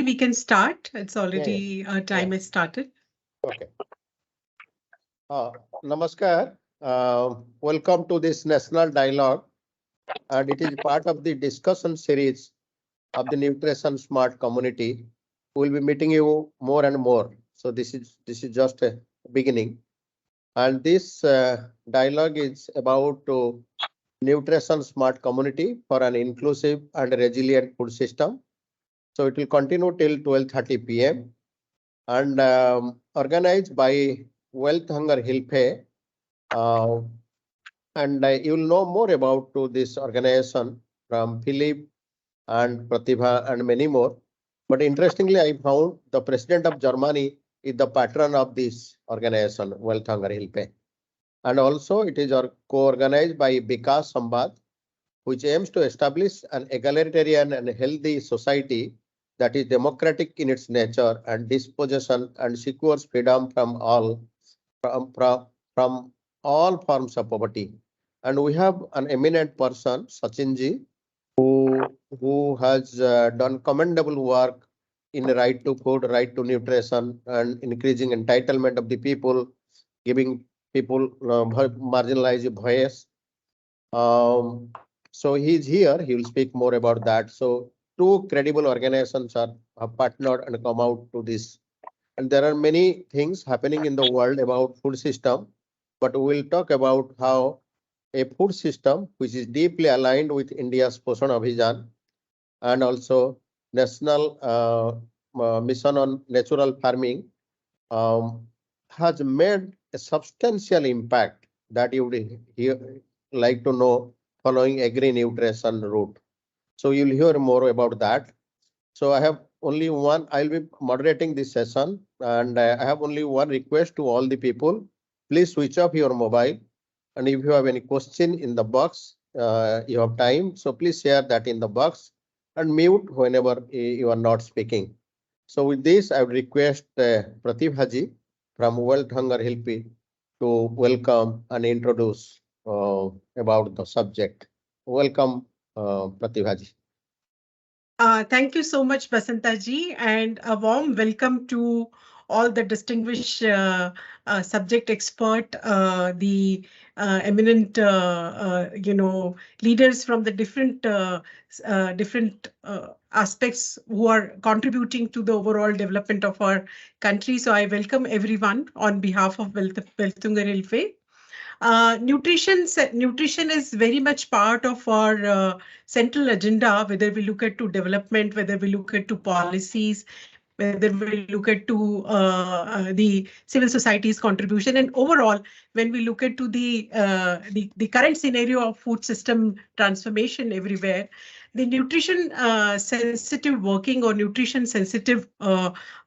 we can start. It's already time has started. Okay. Namaskar. Welcome to this national dialogue, and it is part of the discussion series of the Nutrition Smart Community. We'll be meeting you more and more. So this is just a beginning, and this dialogue is about Nutrition Smart Community for an inclusive and resilient food system. So it will continue till 12:30 p.m. and organized by Wealth Hunger Hilfe. And you will know more about this organization from Philip and Pratibha and many more. But interestingly, I found the president of Germany is the patron of this organization, Wealth Hunger Hilfe. And also it is co-organized by Vikas Sambad, which aims to establish an egalitarian and healthy society that is democratic in its nature and disposition and secures freedom from all forms of poverty. And we have an eminent person, Sachinji, who has done commendable work in the right to food, right to nutrition, and increasing entitlement of the people, giving people marginalized voice. So he's here. He will speak more about that. So two credible organizations have partnered and come out to this. And there are many things happening in the world about food system, but we will talk about how a food system which is deeply aligned with India's Poshan Abhijan and also National Mission on Natural Farming has made a substantial impact that you would like to know following agri-nutrition route. So you'll hear more about that. So I have only one, I'll be moderating this session, and I have only one request to all the people. Please switch off your mobile. And if you have any question in the box, you have time. So please share that in the box and mute whenever you are not speaking. So with this, I would request Pratibha ji from World Hunger Hilfe to welcome and introduce about the subject. Welcome, Pratibha ji. Thank you so much, Basanta ji, and a warm welcome to all the distinguished subject expert, the eminent, leaders from the different aspects who are contributing to the overall development of our country. So I welcome everyone on behalf of Wealth Hunger Hilfe. Nutrition is very much part of our central agenda, whether we look at to development, whether we look at to policies, whether we look at to the civil society's contribution, and overall, when we look at to the current scenario of food system transformation everywhere, the nutrition sensitive working or nutrition sensitive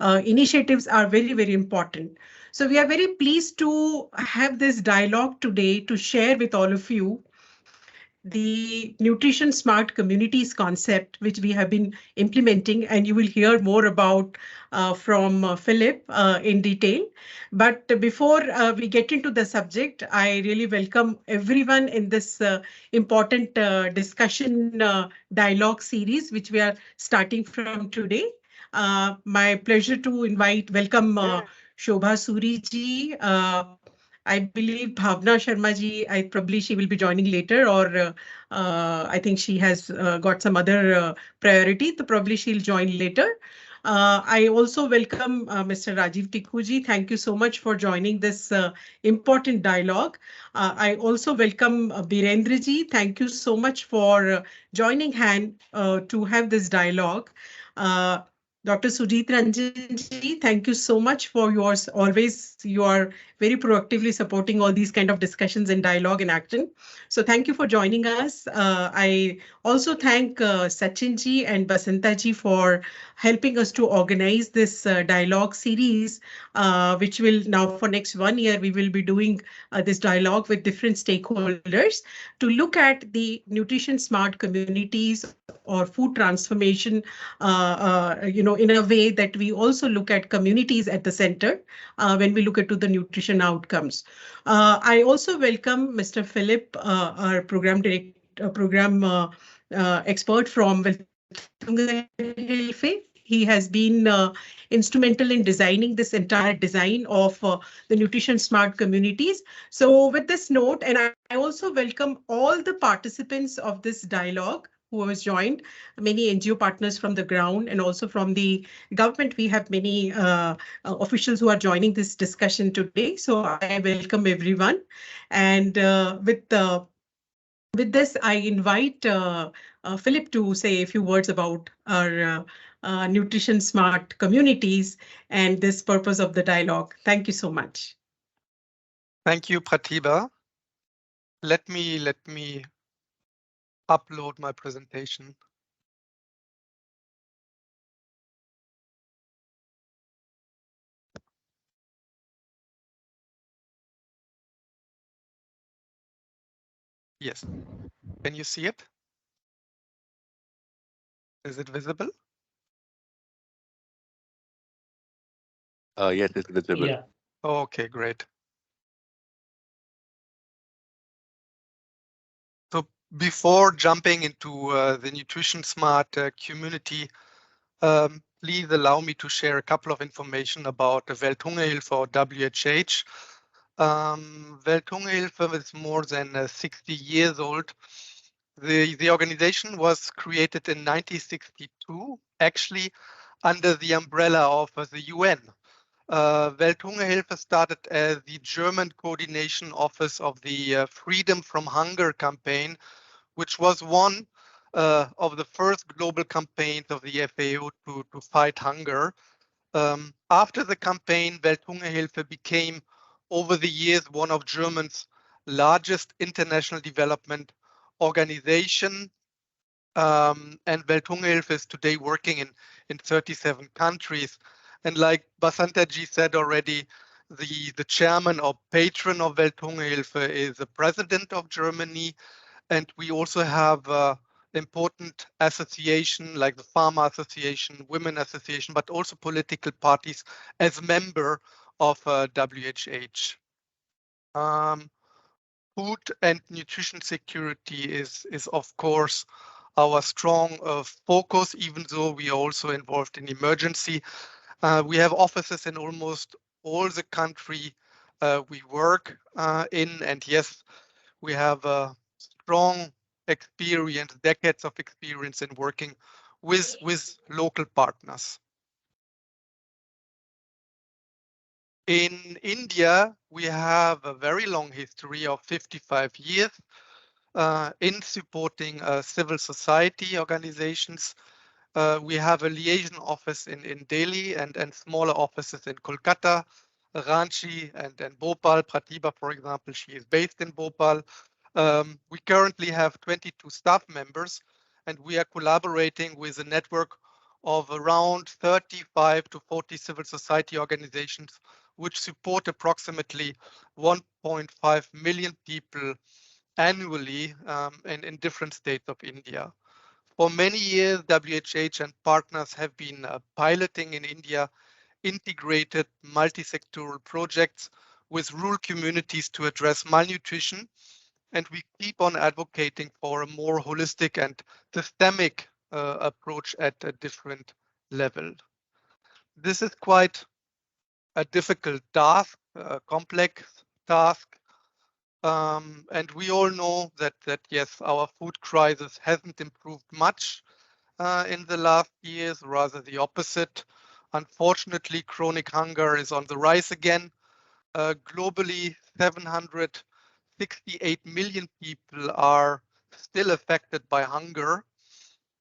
initiatives are very, very important. So we are very pleased to have this dialogue today to share with all of you the Nutrition Smart Communities concept, which we have been implementing, and you will hear more about from Philip in detail. But before we get into the subject, I really welcome everyone in this important discussion dialogue series, which we are starting from today. My pleasure to welcome Shobha Suri ji. I believe Bhavna Sharma ji, probably she will be joining later, or I think she has got some other priority, so probably she'll join later. I also welcome Mr. Rajiv Tikhu ji. Thank you so much for joining this important dialogue. I also welcome Birendra ji. Thank you so much for joining hand to have this dialogue. Dr. Sujit Ranjan ji, thank you so much for yours. Always, you are very proactively supporting all these kind of discussions and dialogue and action. So thank you for joining us. I also thank Sachin ji and Basanta ji for helping us to organize this dialogue series, which will now for next 1 year, we will be doing this dialogue with different stakeholders to look at the nutrition smart communities or food transformation, in a way that we also look at communities at the center when we look at to the nutrition outcomes. I also welcome Mr. Philip, our program expert from Wealth Hunger Hilfe. He has been instrumental in designing this entire design of the nutrition smart communities. So with this note, and I also welcome all the participants of this dialogue who has joined, many NGO partners from the ground and also from the government. We have many officials who are joining this discussion today. So I welcome everyone. And with this, I invite Philip to say a few words about our nutrition smart communities and this purpose of the dialogue. Thank you so much. Thank you, Pratibha. Let me upload my presentation. Yes. Can you see it? Is it visible? Yes, it's visible. Yeah. Okay, great. So before jumping into the Nutrition Smart community, please allow me to share a couple of information about the Welthungerhilfe or WHH. Welthungerhilfe is more than 60 years old. The organization was created in 1962, actually under the umbrella of the UN. Welthungerhilfe started as the German coordination office of the Freedom from Hunger campaign, which was one of the first global campaigns of the FAO to fight hunger. After the campaign, Welthungerhilfe became, over the years, one of Germany's largest international development organization. And Welthungerhilfe is today working in 37 countries. And like Basantaji said already, the chairman or patron of Welthungerhilfe is the president of Germany. And we also have important association like the Pharma Association, Women Association, but also political parties as member of WHH. Food and nutrition security is of course our strong focus, even though we are also involved in emergency. We have offices in almost all the country we work in, and yes, we have a strong experience, decades of experience in working with local partners. In India, we have a very long history of 55 years in supporting civil society organizations. We have a liaison office in Delhi and smaller offices in Kolkata, Ranchi, and Bhopal. Pratibha, for example, she is based in Bhopal. We currently have 22 staff members, and we are collaborating with a network of around 35 to 40 civil society organizations, which support approximately 1.5 million people annually in different states of India. For many years, WHH and partners have been piloting in India integrated multi-sectoral projects with rural communities to address malnutrition. And we keep on advocating for a more holistic and systemic approach at a different level. This is quite a difficult task, a complex task. And we all know that yes, our food crisis hasn't improved much in the last years, rather the opposite. Unfortunately, chronic hunger is on the rise again. Globally, 768 million people are still affected by hunger.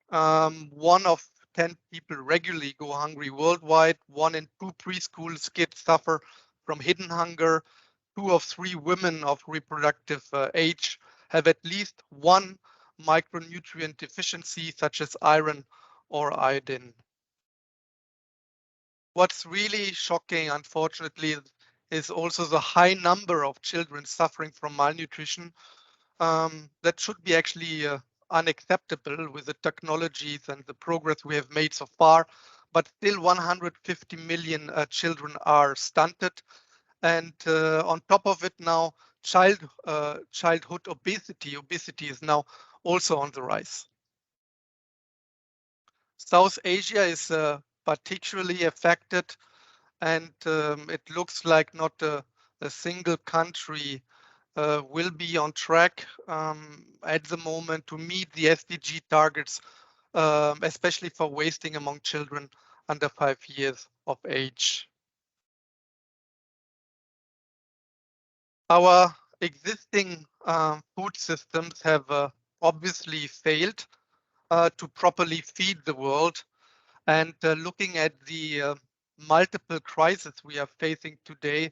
1 of 10 people regularly go hungry worldwide. 1 in 2 preschool kids suffer from hidden hunger. 2 of 3 women of reproductive age have at least one micronutrient deficiency, such as iron or iodine. What's really shocking, unfortunately, is also the high number of children suffering from malnutrition. That should be actually unacceptable with the technologies and the progress we have made so far, but still 150 million children are stunted. And on top of it now, childhood obesity is now also on the rise. South Asia is particularly affected, and it looks like not a single country will be on track at the moment to meet the SDG targets, especially for wasting among children under 5 years of age. Our existing food systems have obviously failed to properly feed the world. And looking at the multiple crises we are facing today,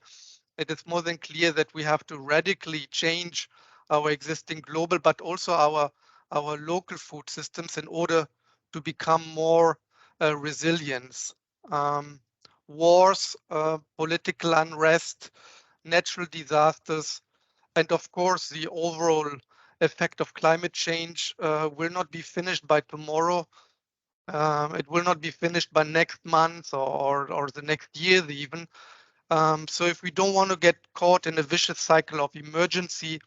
it is more than clear that we have to radically change our existing global, but also our local food systems in order to become more resilient. Wars, political unrest, natural disasters, and of course the overall effect of climate change will not be finished by tomorrow. It will not be finished by next month or the next year even. So if we don't want to get caught in a vicious cycle of emergency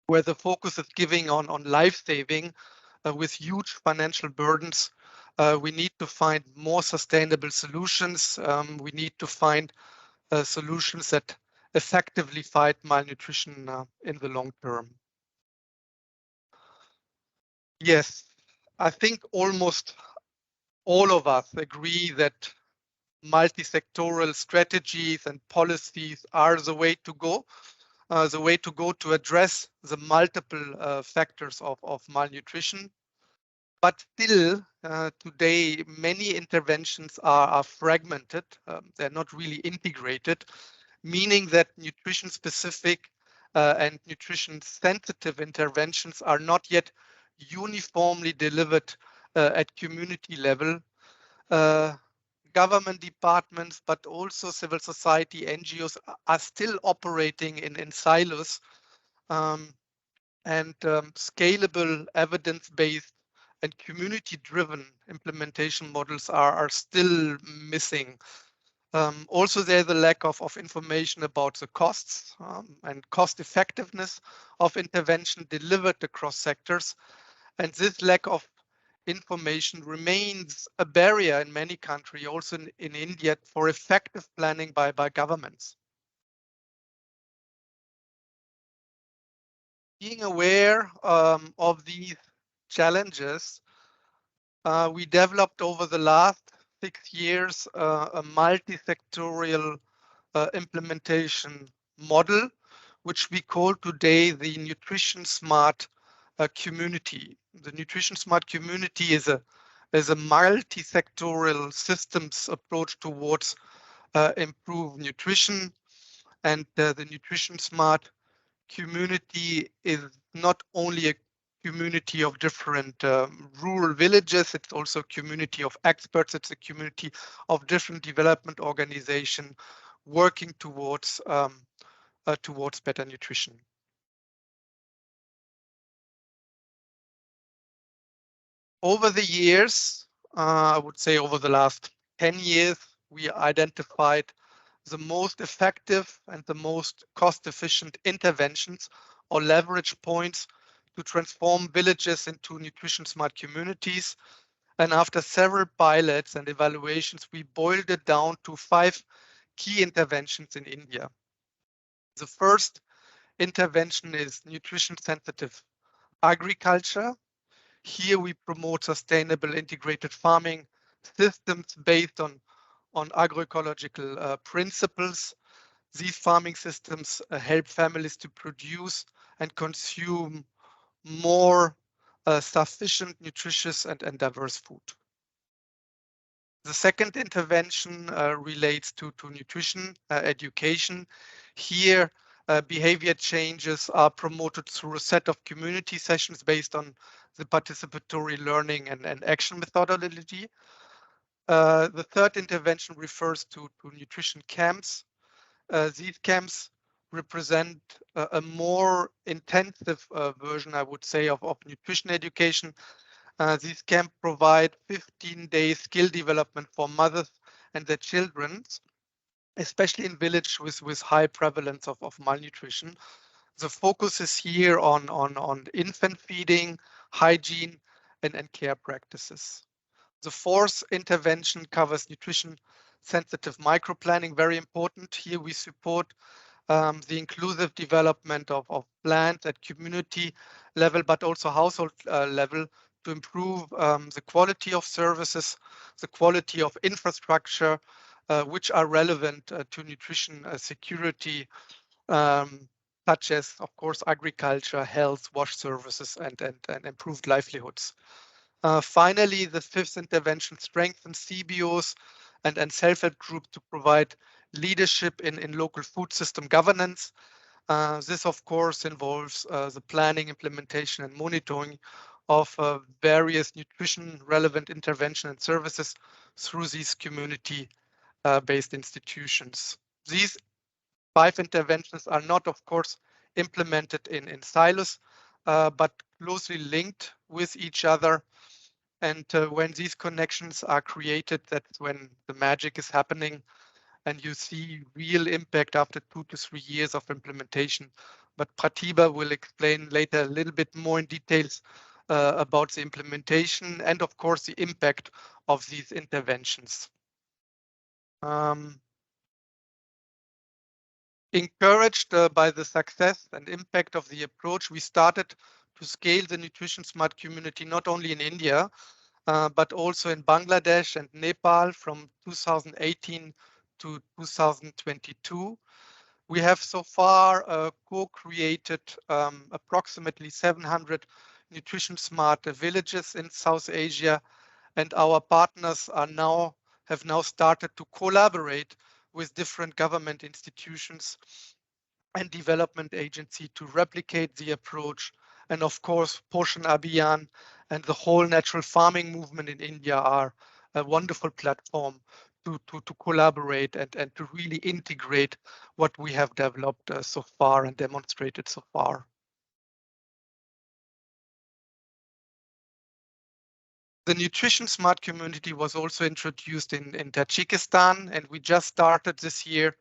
where the focus is giving on life saving with huge financial burdens, we need to find more sustainable solutions. We need to find solutions that effectively fight malnutrition in the long term. Yes, I think almost all of us agree that multi-sectoral strategies and policies are the way to go to address the multiple factors of malnutrition. But still, today, many interventions are fragmented. They're not really integrated, meaning that nutrition-specific and nutrition-sensitive interventions are not yet uniformly delivered at community level. Government departments, but also civil society, NGOs are still operating in silos, and scalable, evidence-based and community-driven implementation models are still missing. Also, there's a lack of information about the costs and cost effectiveness of intervention delivered across sectors. And this lack of information remains a barrier in many countries, also in India, for effective planning by governments. Being aware of these challenges, we developed over the last 6 years a multi-sectorial implementation model, which we call today the Nutrition Smart community. The Nutrition Smart community is a multi-sectorial systems approach towards improved nutrition, and the Nutrition Smart community is not only a community of different rural villages, it's also a community of experts, it's a community of different development organizations working towards better nutrition. Over the years, I would say over the last 10 years, we identified the most effective and the most cost-efficient interventions or leverage points to transform villages into nutrition-smart communities. And after several pilots and evaluations, we boiled it down to 5 key interventions in India. The first intervention is nutrition-sensitive agriculture. Here we promote sustainable integrated farming systems based on agroecological principles. These farming systems help families to produce and consume more sufficient, nutritious, and diverse food. The second intervention relates to nutrition education. Here, behavior changes are promoted through a set of community sessions based on the participatory learning and action methodology. The third intervention refers to nutrition camps. These camps represent a more intensive version, I would say, of nutrition education. These camps provide 15-day skill development for mothers and their children, especially in villages with high prevalence of malnutrition. The focus is here on infant feeding, hygiene, and care practices. The fourth intervention covers nutrition-sensitive microplanning, very important. Here we support the inclusive development of plans at community level, but also household level to improve the quality of services, the quality of infrastructure, which are relevant to nutrition security, such as, of course, agriculture, health, wash services, and improved livelihoods. Finally, the fifth intervention strengthens CBOs and self-help groups to provide leadership in local food system governance. This, of course, involves the planning, implementation, and monitoring of various nutrition-relevant intervention and services through these community-based institutions. These 5 interventions are not, of course, implemented in silos, but closely linked with each other. And when these connections are created, that's when the magic is happening and you see real impact after 2 to 3 years of implementation. But Pratibha will explain later a little bit more in details about the implementation and, of course, the impact of these interventions. Encouraged by the success and impact of the approach, we started to scale the nutrition smart community not only in India, but also in Bangladesh and Nepal from 2018 to 2022. We have so far co-created approximately 700 nutrition smart villages in South Asia, and our partners have now started to collaborate with different government institutions and development agency to replicate the approach. And of course, Poshan Abhiyan and the whole natural farming movement in India are a wonderful platform to collaborate and to really integrate what we have developed so far and demonstrated so far. The Nutrition Smart Community was also introduced in Tajikistan, and we just started this year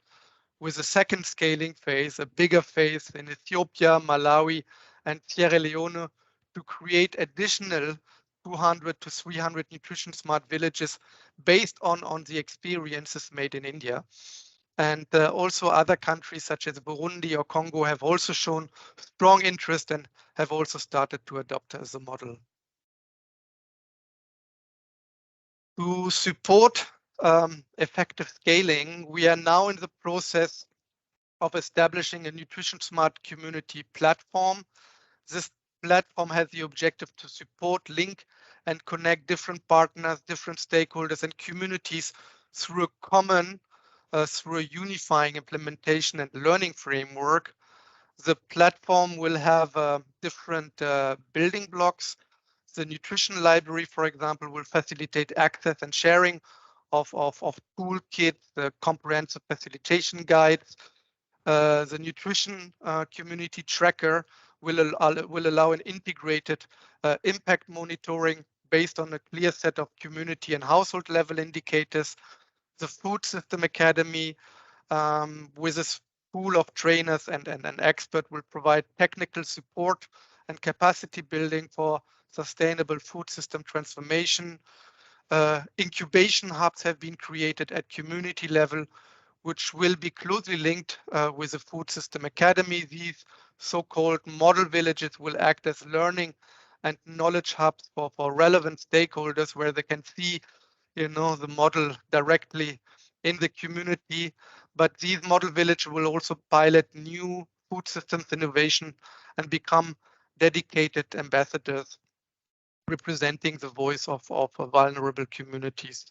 with a second scaling phase, a bigger phase in Ethiopia, Malawi, and Sierra Leone to create additional 200 to 300 nutrition smart villages based on the experiences made in India. And also other countries such as Burundi or Congo have also shown strong interest and have also started to adopt as a model. To support effective scaling, we are now in the process of establishing a nutrition smart community platform. This platform has the objective to support, link, and connect different partners, different stakeholders, and communities through a unifying implementation and learning framework. The platform will have different building blocks. The nutrition library, for example, will facilitate access and sharing of toolkits, the comprehensive facilitation guides. The nutrition community tracker will allow an integrated impact monitoring based on a clear set of community and household level indicators. The Food System Academy, with its pool of trainers and an expert, will provide technical support and capacity building for sustainable food system transformation. Incubation hubs have been created at community level, which will be closely linked with the Food System Academy. These so-called model villages will act as learning and knowledge hubs for relevant stakeholders where they can see, the model directly in the community. But these model villages will also pilot new food systems innovation and become dedicated ambassadors representing the voice of vulnerable communities.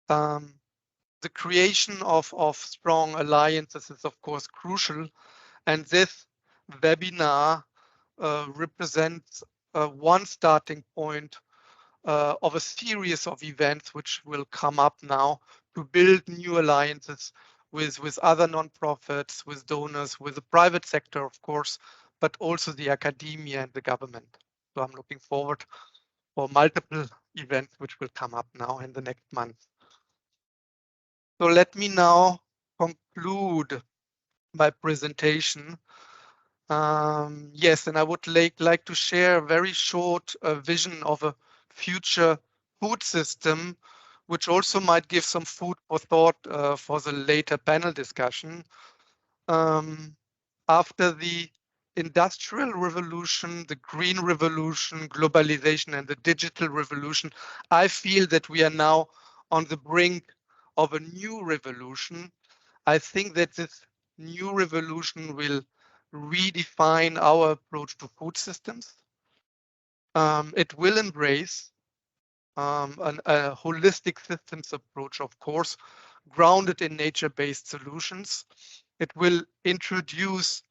The creation of strong alliances is, of course, crucial. And this webinar represents one starting point of a series of events which will come up now to build new alliances with other nonprofits, with donors, with the private sector, of course, but also the academia and the government. So I'm looking forward for multiple events which will come up now in the next month. So let me now conclude my presentation. Yes, and I would like to share a very short vision of a future food system, which also might give some food for thought for the later panel discussion. After the Industrial Revolution, the Green Revolution, globalization, and the digital revolution, I feel that we are now on the brink of a new revolution. I think that this new revolution will redefine our approach to food systems. It will embrace a holistic systems approach, of course, grounded in nature-based solutions. It will introduce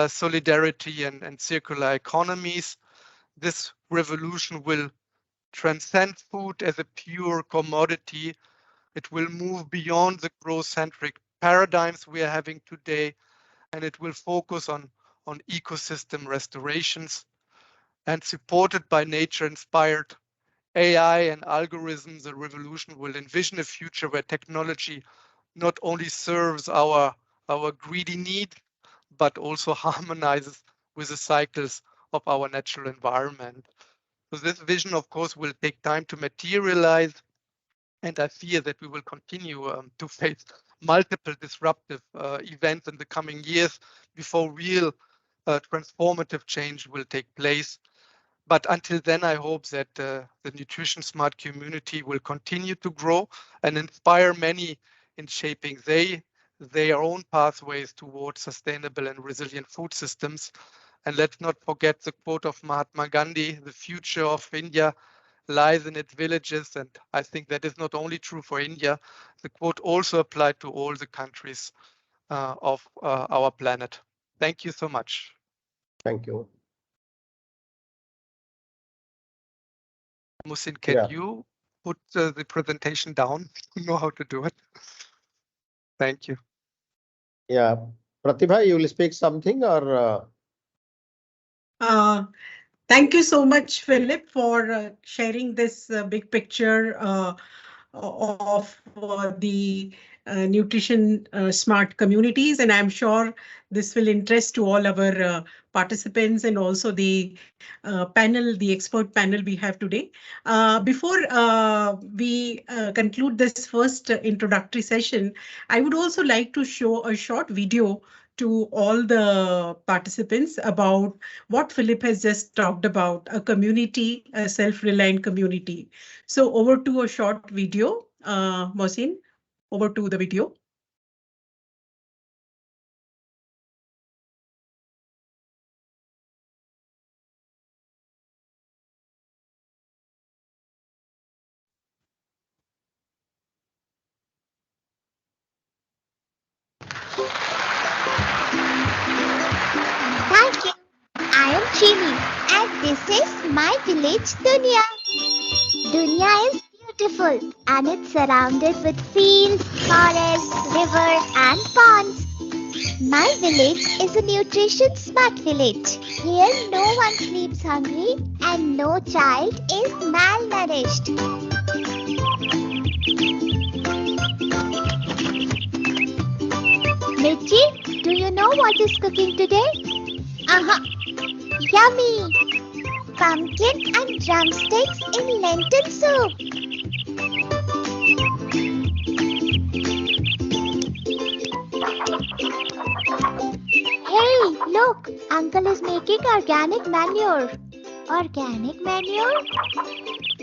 solidarity and circular economies. This revolution will transcend food as a pure commodity. It will move beyond the growth-centric paradigms we are having today, and it will focus on ecosystem restorations. And supported by nature-inspired AI and algorithms, the revolution will envision a future where technology not only serves our greedy need, but also harmonizes with the cycles of our natural environment. So this vision, of course, will take time to materialize, and I fear that we will continue to face multiple disruptive events in the coming years before real transformative change will take place. But until then, I hope that the Nutrition Smart community will continue to grow and inspire many in shaping their own pathways towards sustainable and resilient food systems. And let's not forget the quote of Mahatma Gandhi, the future of India lies in its villages. And I think that is not only true for India, the quote also applied to all the countries of our planet. Thank you so much. Thank you. Muhsin, can you put the presentation down? You know how to do it. Thank you. Yeah. Pratibha, you will speak something or? Thank you so much, Philip, for sharing this big picture of the nutrition smart communities, and I'm sure this will interest to all our participants and also the panel, the expert panel we have today. Before we conclude this first introductory session, I would also like to show a short video to all the participants about what Philip has just talked about, a community, a self-reliant community. So over to a short video, Mohsin, over to the video. Thank you. I am Chini and this is my village Dunya. Dunya is beautiful and it's surrounded with fields, forests, rivers and ponds. My village is a nutrition smart village. Here no one sleeps hungry and no child is malnourished. Mirchi, do you know what is cooking today? Yummy! Pumpkin and drumsticks in lentil soup. Hey, look! Uncle is making organic manure. Organic manure?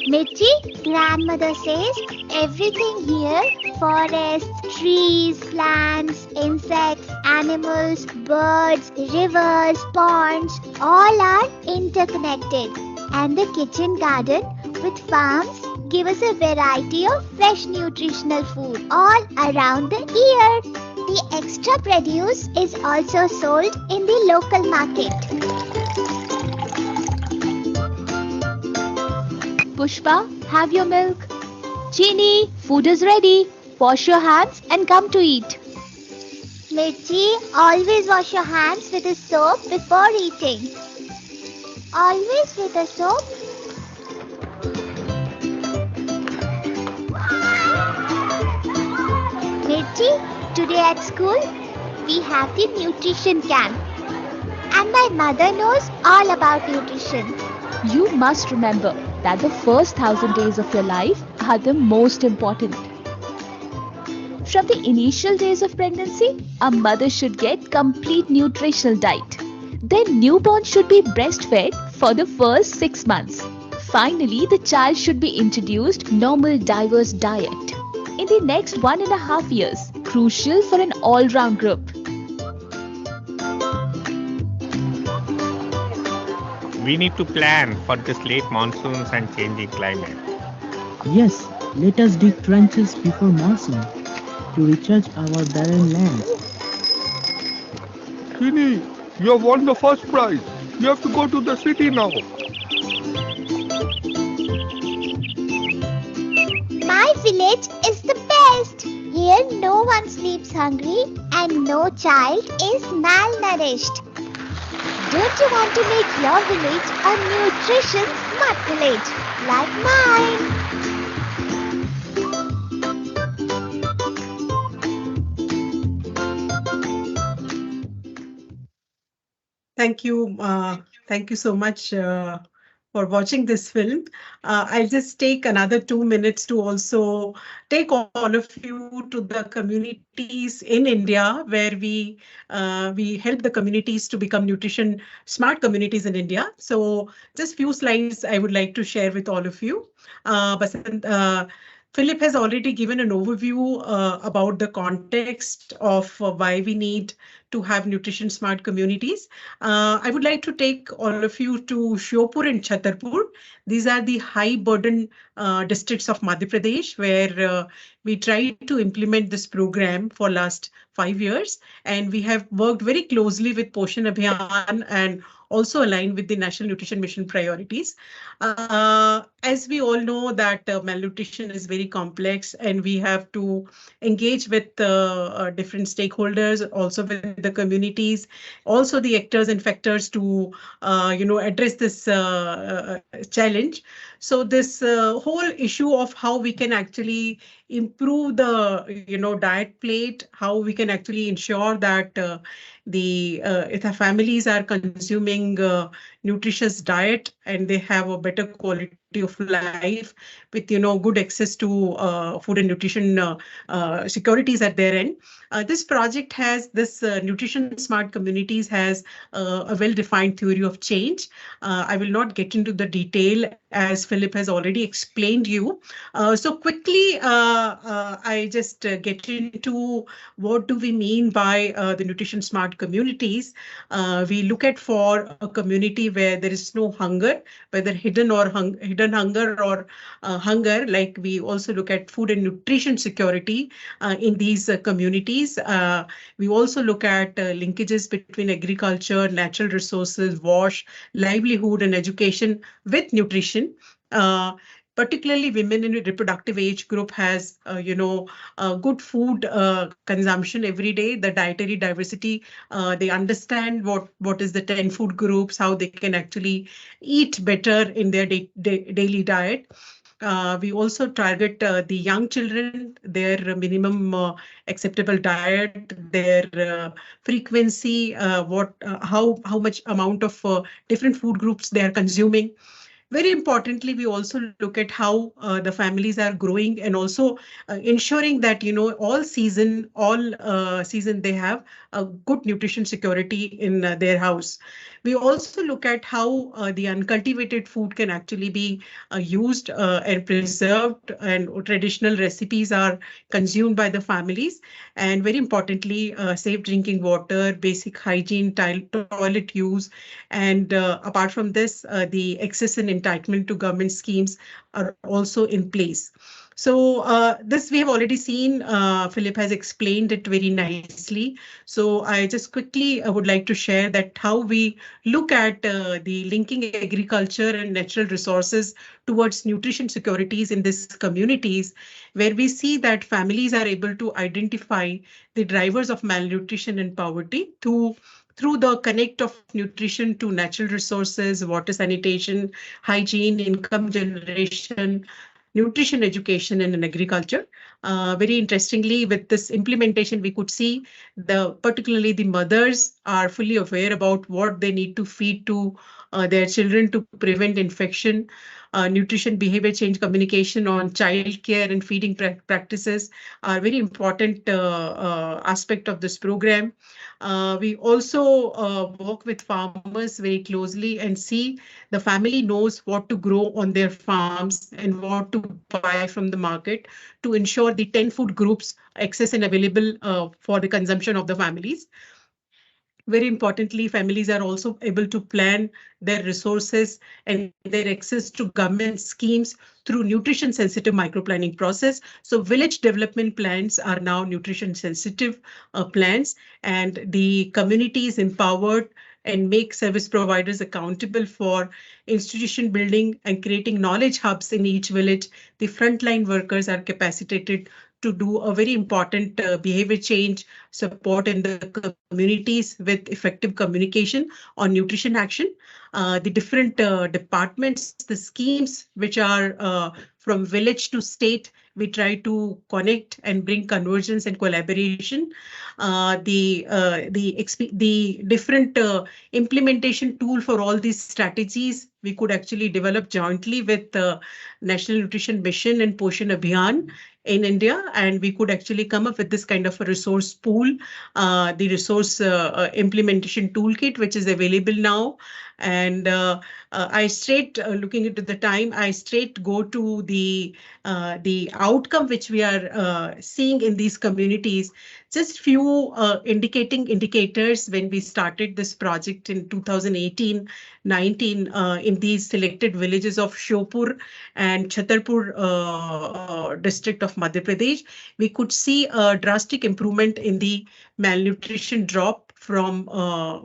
Mirchi, grandmother says everything here, forests, trees, plants, insects, animals, birds, rivers, ponds, all are interconnected. And the kitchen garden with farms give us a variety of fresh nutritional food all around the year. The extra produce is also sold in the local market. Pushpa, have your milk. Chini, food is ready. Wash your hands and come to eat. Mirchi, always wash your hands with a soap before eating. Always with a soap. Mirchi, today at school, we have the nutrition camp. And my mother knows all about nutrition. You must remember, that the first 1000 days of your life are the most important. From the initial days of pregnancy, a mother should get complete nutritional diet. Then newborn should be breastfed for the first 6 months. Finally, the child should be introduced normal diverse diet in the next 1.5 years, crucial for an all-round group. We need to plan for this late monsoons and changing climate. Yes, let us dig trenches before monsoon to recharge our barren land. Chini, you have won the first prize. You have to go to the city now. My village is the best. Here no one sleeps hungry and no child is malnourished. Don't you want to make your village a nutrition smart village like mine? Thank you. Thank you so much for watching this film. I'll just take another 2 minutes to also take all of you to the communities in India where we help the communities to become nutrition smart communities in India. So just few slides I would like to share with all of you. Philip has already given an overview about the context of why we need to have nutrition smart communities. I would like to take all of you to Shiopur and Chhatarpur. These are the high burden districts of Madhya Pradesh where we tried to implement this program for last 5 years. And we have worked very closely with Poshan Abhiyan and also aligned with the National Nutrition Mission priorities. As we all know that malnutrition is very complex and we have to engage with different stakeholders, also with the communities, also the actors and factors to address this challenge. So this whole issue of how we can actually improve the diet plate, how we can actually ensure that if the families are consuming nutritious diet and they have a better quality of life with good access to food and nutrition securities at their end. This project has this nutrition smart communities has a well-defined theory of change. I will not get into the detail as Philip has already explained you. So quickly, I just get into what do we mean by the nutrition smart communities. We look at for a community where there is no hunger, whether hidden hunger or hunger, like we also look at food and nutrition security in these communities. We also look at linkages between agriculture, natural resources, wash, livelihood and education with nutrition. Particularly women in a reproductive age group has, good food consumption every day, the dietary diversity. They understand what is the 10 food groups, how they can actually eat better in their daily diet. We also target the young children, their minimum acceptable diet, their frequency, how much amount of different food groups they are consuming. Very importantly, we also look at how the families are growing and also ensuring that, all season they have a good nutrition security in their house. We also look at how the uncultivated food can actually be used and preserved, and traditional recipes are consumed by the families. And very importantly, safe drinking water, basic hygiene, toilet use. And apart from this, the access and entitlement to government schemes are also in place. So this we have already seen. Philip has explained it very nicely. So I just quickly would like to share that how we look at the linking agriculture and natural resources towards nutrition securities in these communities, where we see that families are able to identify the drivers of malnutrition and poverty through the connect of nutrition to natural resources, water sanitation, hygiene, income generation, nutrition education, and in agriculture. Very interestingly, with this implementation, we could see particularly the mothers are fully aware about what they need to feed to their children to prevent infection. nutrition behavior change communication on child care and feeding practices are very important aspect of this program. We also work with farmers very closely and see the family knows what to grow on their farms and what to buy from the market to ensure the 10 food groups access and available for the consumption of the families. Very importantly, families are also able to plan their resources and their access to government schemes through nutrition sensitive microplanning process. So village development plans are now nutrition sensitive plans, and the community is empowered and make service providers accountable for institution building and creating knowledge hubs in each village. The frontline workers are capacitated to do a very important behavior change support in the communities with effective communication on nutrition action. The different departments, the schemes which are from village to state, we try to connect and bring convergence and collaboration. The different implementation tool for all these strategies we could actually develop jointly with the National Nutrition Mission and Poshan Abhiyan in India, and we could actually come up with this kind of a resource pool, the resource implementation toolkit, which is available now. And I straight looking into the time, I straight go to the outcome which we are seeing in these communities. Just few indicators when we started this project in 2018-19 in these selected villages of Shopur and Chhatarpur district of Madhya Pradesh, we could see a drastic improvement in the malnutrition drop from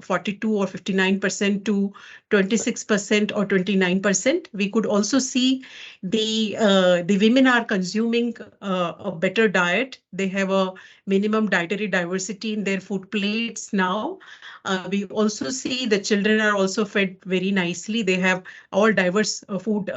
42 or 59% to 26% or 29%. We could also see the women are consuming a better diet. They have a minimum dietary diversity in their food plates now. We also see the children are also fed very nicely. They have all diverse food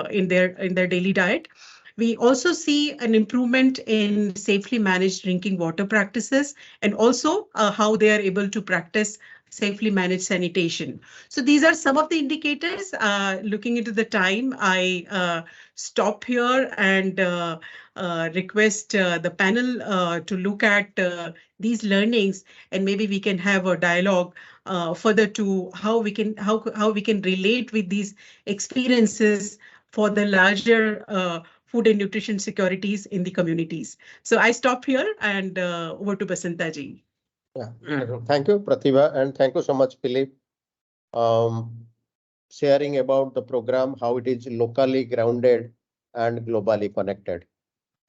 in their daily diet. We also see an improvement in safely managed drinking water practices and also how they are able to practice safely managed sanitation. So these are some of the indicators. Looking into the time, I stop here and request the panel to look at these learnings, and maybe we can have a dialogue further to how we can relate with these experiences for the larger food and nutrition securities in the communities. So I stop here and over to Basanta ji. Yeah, thank you, Pratibha, and thank you so much, Philip. Sharing about the program, how it is locally grounded and globally connected.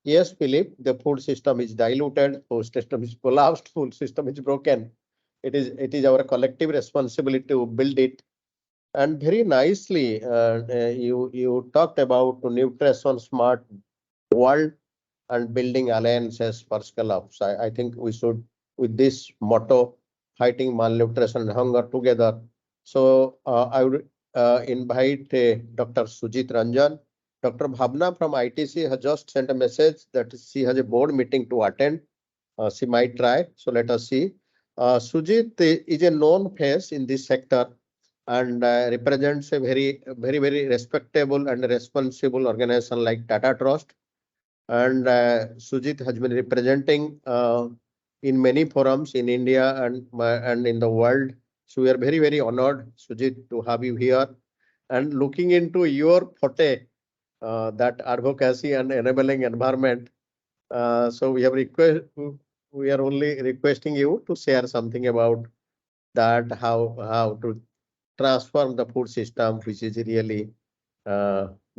Yes, Philip, the food system is diluted, food system is collapsed, food system is broken. It is our collective responsibility to build it. And very nicely, you talked about nutrition smart world and building alliances for scale-ups. I think we should, with this motto, fighting malnutrition and hunger together. So I would invite Dr. Sujit Ranjan. Dr. Bhavna from ITC has just sent a message that she has a board meeting to attend. She might try. So let us see. Sujit is a known face in this sector and represents a very respectable and responsible organization like Tata Trust. And Sujit has been representing in many forums in India and in the world. So we are very honored, Sujit, to have you here. And looking into your forte, that advocacy and enabling environment. So we are only requesting you to share something about that, how to transform the food system, which is really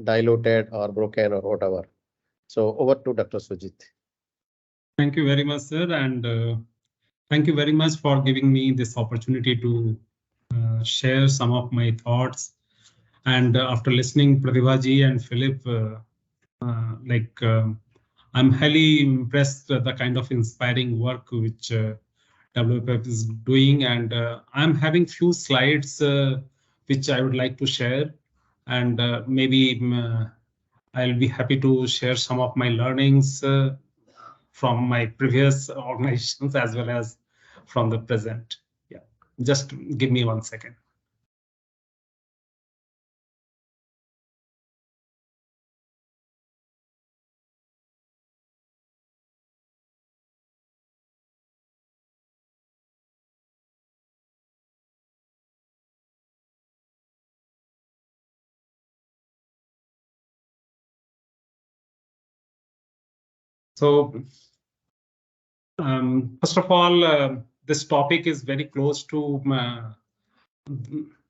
diluted or broken or whatever. So over to Dr. Sujit. Thank you very much, sir, and thank you very much for giving me this opportunity to share some of my thoughts. And after listening Pratibha ji and Philip, I'm highly impressed with the kind of inspiring work which WPF is doing, and I'm having few slides which I would like to share, and maybe I'll be happy to share some of my learnings from my previous organizations as well as from the present. Yeah, just give me 1 second. So, first of all, this topic is very close to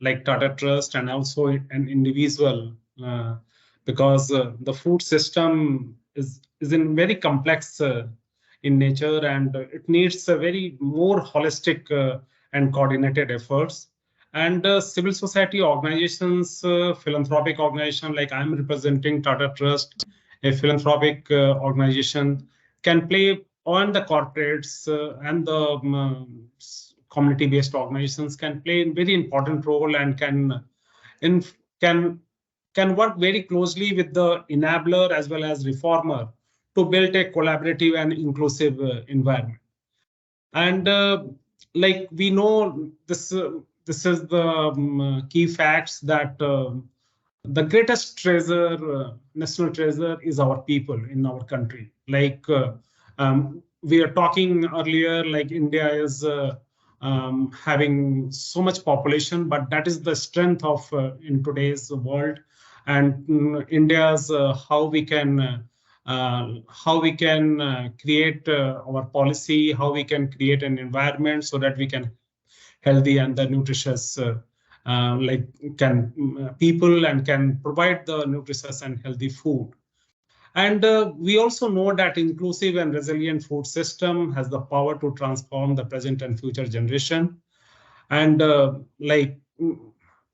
like Tata Trust and also an individual, because the food system is in very complex in nature, and it needs a very more holistic and coordinated efforts. And civil society organizations, philanthropic organization like I'm representing Tata Trust, a philanthropic organization, can play on the corporates and the community-based organizations can play a very important role and can work very closely with the enabler as well as reformer to build a collaborative and inclusive environment. And like we know, this is the key facts that the greatest treasure, national treasure, is our people in our country. Like we are talking earlier, like India is having so much population, but that is the strength of in today's world. And India's how we can create our policy, how we can create an environment so that we can healthy and the nutritious people and can provide the nutritious and healthy food. And we also know that inclusive and resilient food system has the power to transform the present and future generation. And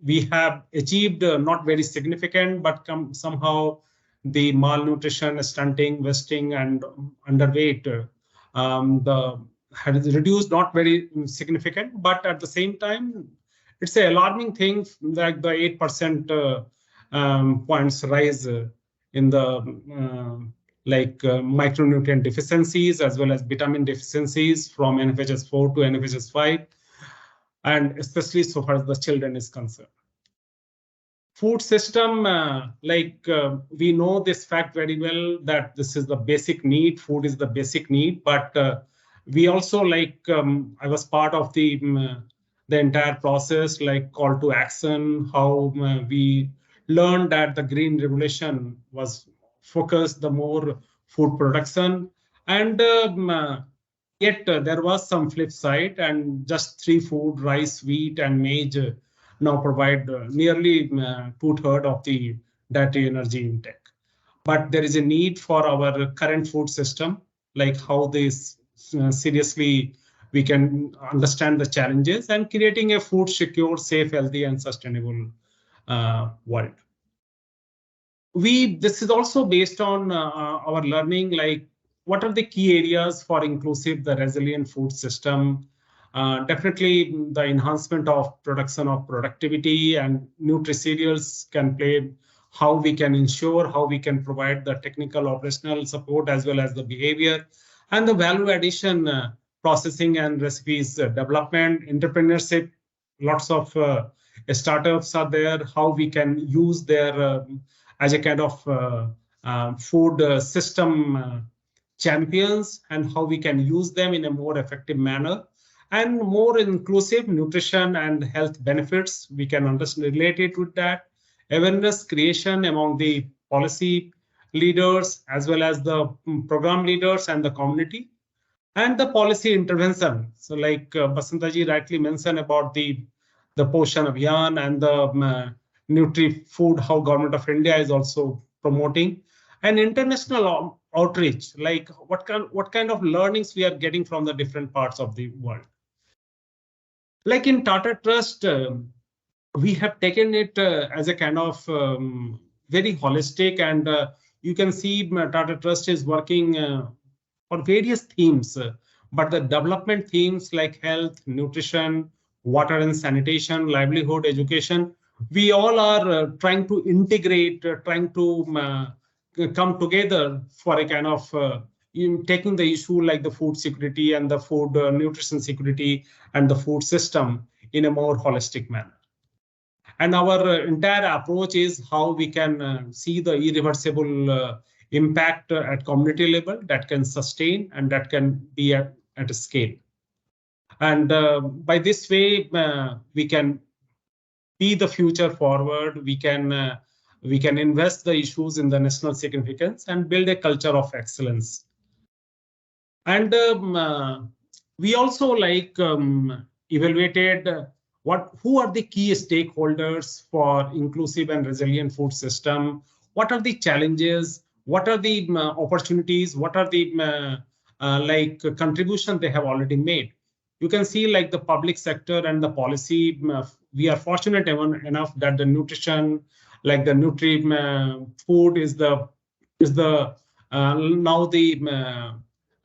we have achieved not very significant, but somehow the malnutrition, stunting, wasting, and underweight has reduced, not very significant, but at the same time, it's an alarming thing, like the 8% points rise in the micronutrient deficiencies as well as vitamin deficiencies from NFHS 4 to NFHS 5, and especially so far as the children is concerned. Food system, we know this fact very well that this is the basic need. Food is the basic need, but we also I was part of the entire process, like call to action, how we learned that the Green Revolution was focused the more food production, and yet there was some flip side, and just 3 food, rice, wheat, and maize now provide nearly 2/3 of the dietary energy intake. But there is a need for our current food system, like how this seriously we can understand the challenges and creating a food secure, safe, healthy, and sustainable world. This is also based on our learning, like what are the key areas for inclusive, the resilient food system. Definitely the enhancement of production of productivity and nutricerials can play, how we can ensure, how we can provide the technical operational support as well as the behavior, and the value addition, processing and recipes development, entrepreneurship. Lots of startups are there, how we can use their as a kind of food system champions, and how we can use them in a more effective manner, and more inclusive nutrition and health benefits. We can understand related with that. Awareness creation among the policy leaders as well as the program leaders and the community, and the policy intervention. So like Basantaji rightly mentioned about the Poshan Abhiyan and the Nutri-Food, how Government of India is also promoting, and international outreach, like what kind of learnings we are getting from the different parts of the world. Like in Tata Trust, we have taken it as a kind of very holistic, and you can see Tata Trust is working on various themes, but the development themes like health, nutrition, water and sanitation, livelihood, education, we all are trying to integrate, trying to come together for a kind of taking the issue like the food security and the food nutrition security and the food system in a more holistic manner. And our entire approach is how we can see the irreversible impact at community level that can sustain and that can be at a scale. And by this way, we can be the future forward. We can invest the issues in the national significance and build a culture of excellence And we also evaluated who are the key stakeholders for inclusive and resilient food system. What are the challenges? What are the opportunities? What are the contribution they have already made? You can see like the public sector and the policy. We are fortunate enough that the nutrition, like the food, is the now the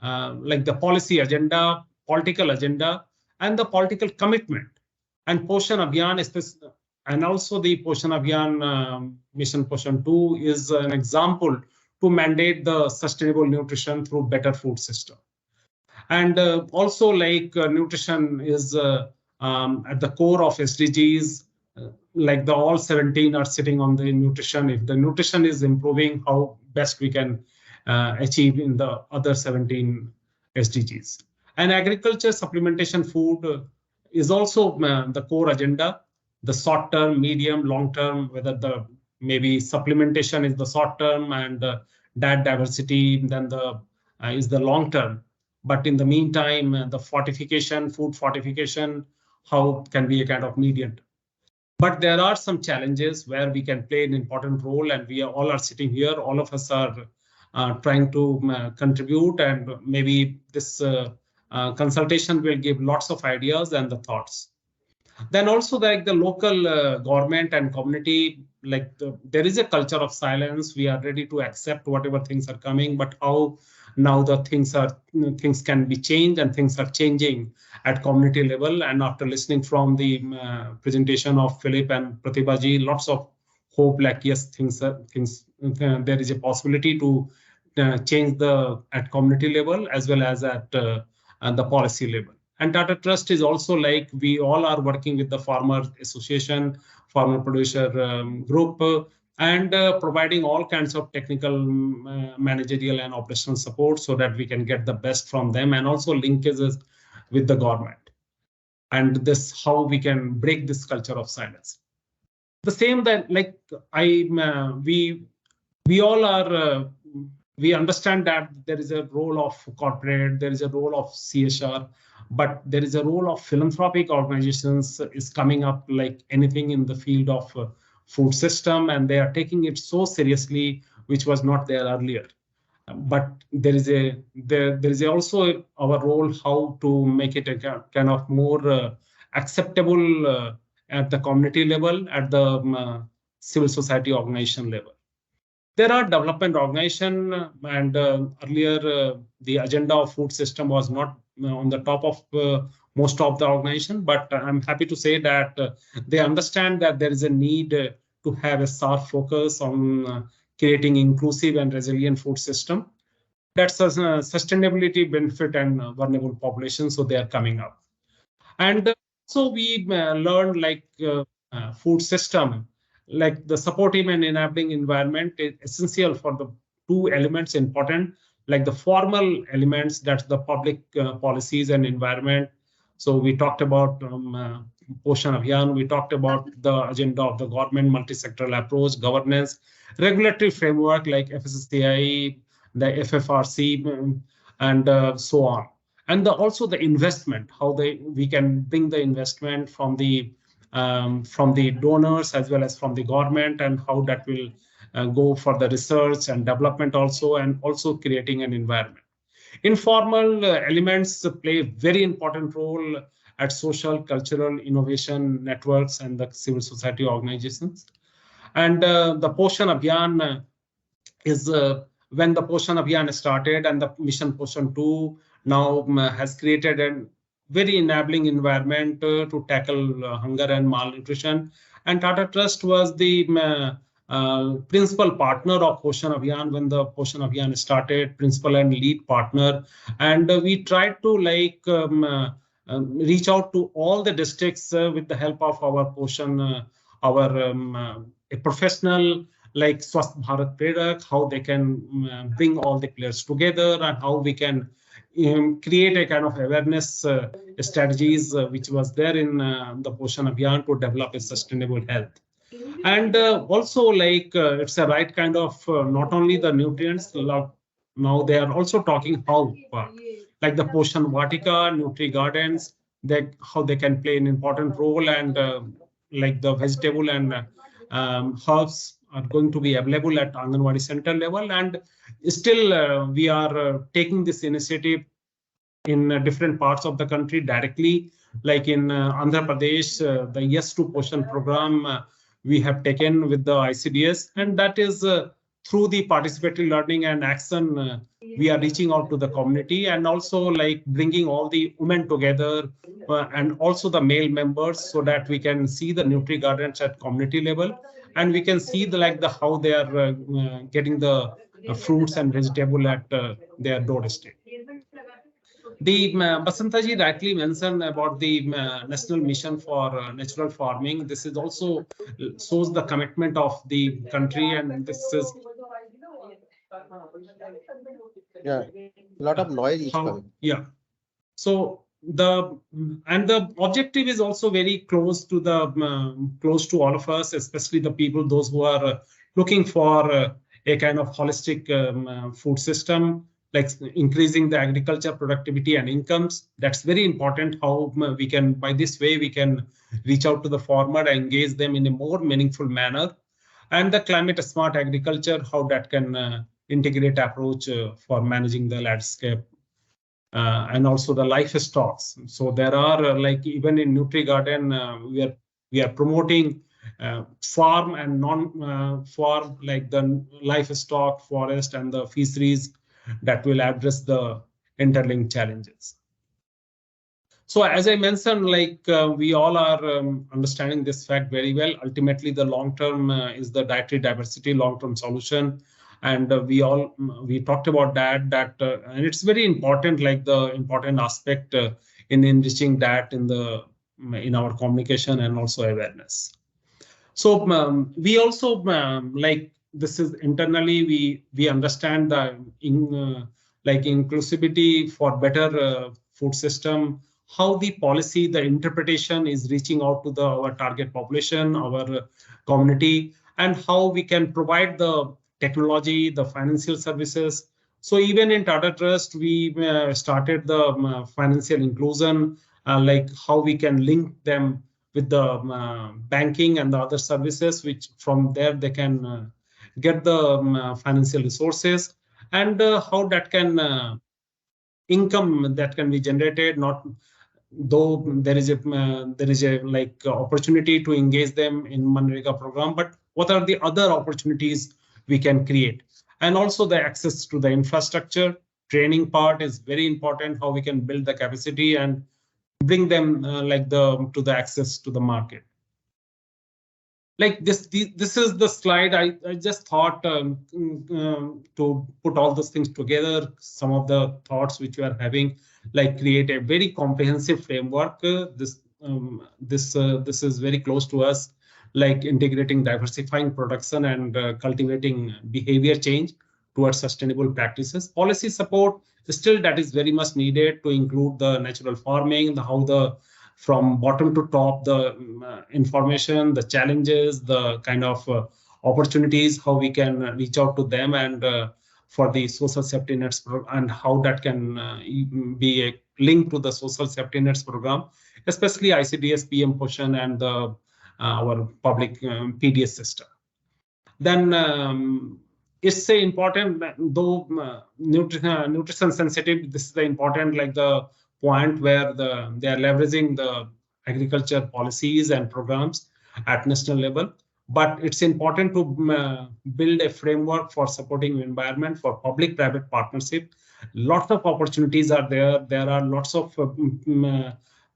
like the policy agenda, political agenda, and the political commitment. And Poshan Abhiyan is this, and also the Poshan Abhiyan Mission Poshan 2 is an example to mandate the sustainable nutrition through better food system. And also nutrition is at the core of SDGs. Like all 17 are sitting on the nutrition. If the nutrition is improving, how best we can achieve in the other 17 SDGs. And agriculture supplementation food is also the core agenda, the short term, medium, long term, whether the maybe supplementation is the short term and diet diversity then is the long term. But in the meantime, the fortification, food fortification, how can be a kind of medium. But there are some challenges where we can play an important role, and we all are sitting here. All of us are trying to contribute, and maybe this consultation will give lots of ideas and the thoughts. Then also like the local government and community, there is a culture of silence. We are ready to accept whatever things are coming, but how now the things can be changed, and things are changing at community level. And after listening from the presentation of Philip and Pratibha ji, lots of hope, like yes, there is a possibility to change at community level as well as at the policy level. And Tata Trust is also like we all are working with the farmer association, farmer producer group, and providing all kinds of technical, managerial and operational support so that we can get the best from them, and also linkages with the government. And this how we can break this culture of silence. The same that we all are we understand that there is a role of corporate, there is a role of CSR, but there is a role of philanthropic organizations is coming up like anything in the field of food system, and they are taking it so seriously, which was not there earlier. But there is also our role how to make it a kind of more acceptable at the community level, at the civil society organization level. There are development organization, and earlier the agenda of food system was not on the top of most of the organization, but I'm happy to say that they understand that there is a need to have a sharp focus on creating inclusive and resilient food system. That's a sustainability benefit and vulnerable population, so they are coming up. And so we learned food system, like the supportive and enabling environment is essential for the two elements important, like the formal elements, that's the public policies and environment. So we talked about Poshan Abhiyan, we talked about the agenda of the government, multi-sectoral approach, governance, regulatory framework like FSSAI, the FFRC, and so on. And also the investment, how we can bring the investment from the donors as well as from the government, and how that will go for the research and development also, and also creating an environment. Informal elements play a very important role at social, cultural, innovation networks and the civil society organizations. And the Poshan Abhiyan is when the Poshan Abhiyan started, and the Mission Poshan 2 now has created a very enabling environment to tackle hunger and malnutrition. And Tata Trust was the principal partner of Poshan Abhiyan when the Poshan Abhiyan started, principal and lead partner. And we tried to reach out to all the districts with the help of our Poshan, a professional like Swasth Bharat Prerak, how they can bring all the players together, and how we can create a kind of awareness strategies which was there in the Poshan Abhiyan to develop a sustainable health. And also it's a right kind of not only the nutrients, now they are also talking how like the Poshan Vatika, Nutri Gardens, how they can play an important role, and like the vegetable and herbs are going to be available at Anganwadi center level. And still we are taking this initiative in different parts of the country directly, like in Andhra Pradesh, the Yes to Poshan program we have taken with the ICDS, and that is through the participatory learning and action, we are reaching out to the community, and also like bringing all the women together and also the male members, so that we can see the Nutri Gardens at community level, and we can see the how they are getting the fruits and vegetable at their doorstep. The Basantaji rightly mentioned about the National Mission for Natural Farming. This is also shows the commitment of the country, and this is a lot of noise is coming. Yeah. So the objective is also very close to the close to all of us, especially the people, those who are looking for a kind of holistic food system, like increasing the agriculture productivity and incomes. That's very important. How we can, by this way, we can reach out to the farmer and engage them in a more meaningful manner. And the climate smart agriculture, how that can integrate approach for managing the landscape and also the livestock. So there are like even in Nutri Garden, we are promoting farm and non-farm, like the livestock, forest, and the fisheries that will address the interlinked challenges. So as I mentioned, like we all are understanding this fact very well. Ultimately, the long-term is the dietary diversity long-term solution, and we talked about that. And it's very important, like the important aspect in enriching that in our communication and also awareness. So we also like this is internally we understand that like inclusivity for better food system, how the policy, the interpretation is reaching out to our target population, our community, and how we can provide the technology, the financial services. So even in Tata Trust, we started the financial inclusion, like how we can link them with the banking and the other services, which from there they can get the financial resources, and how that can income that can be generated, not though there is a like opportunity to engage them in Manrega program, but what are the other opportunities we can create? And also the access to the infrastructure, training part is very important, how we can build the capacity and bring them to the access to the market. Like this is the slide. I just thought to put all those things together, some of the thoughts which we are having, like create a very comprehensive framework. This is very close to us, like integrating diversifying production and cultivating behavior change towards sustainable practices. Policy support still that is very much needed to include the natural farming, from bottom to top, the information, the challenges, the kind of opportunities, how we can reach out to them, and for the social safety nets and how that can be a link to the social safety nets program, especially ICDS, PM Poshan, and our public PDS system. Then it's a important, though nutrition sensitive, this is the important, like the point where they are leveraging the agriculture policies and programs at national level. But it's important to build a framework for supporting environment for public-private partnership. Lots of opportunities are there. There are lots of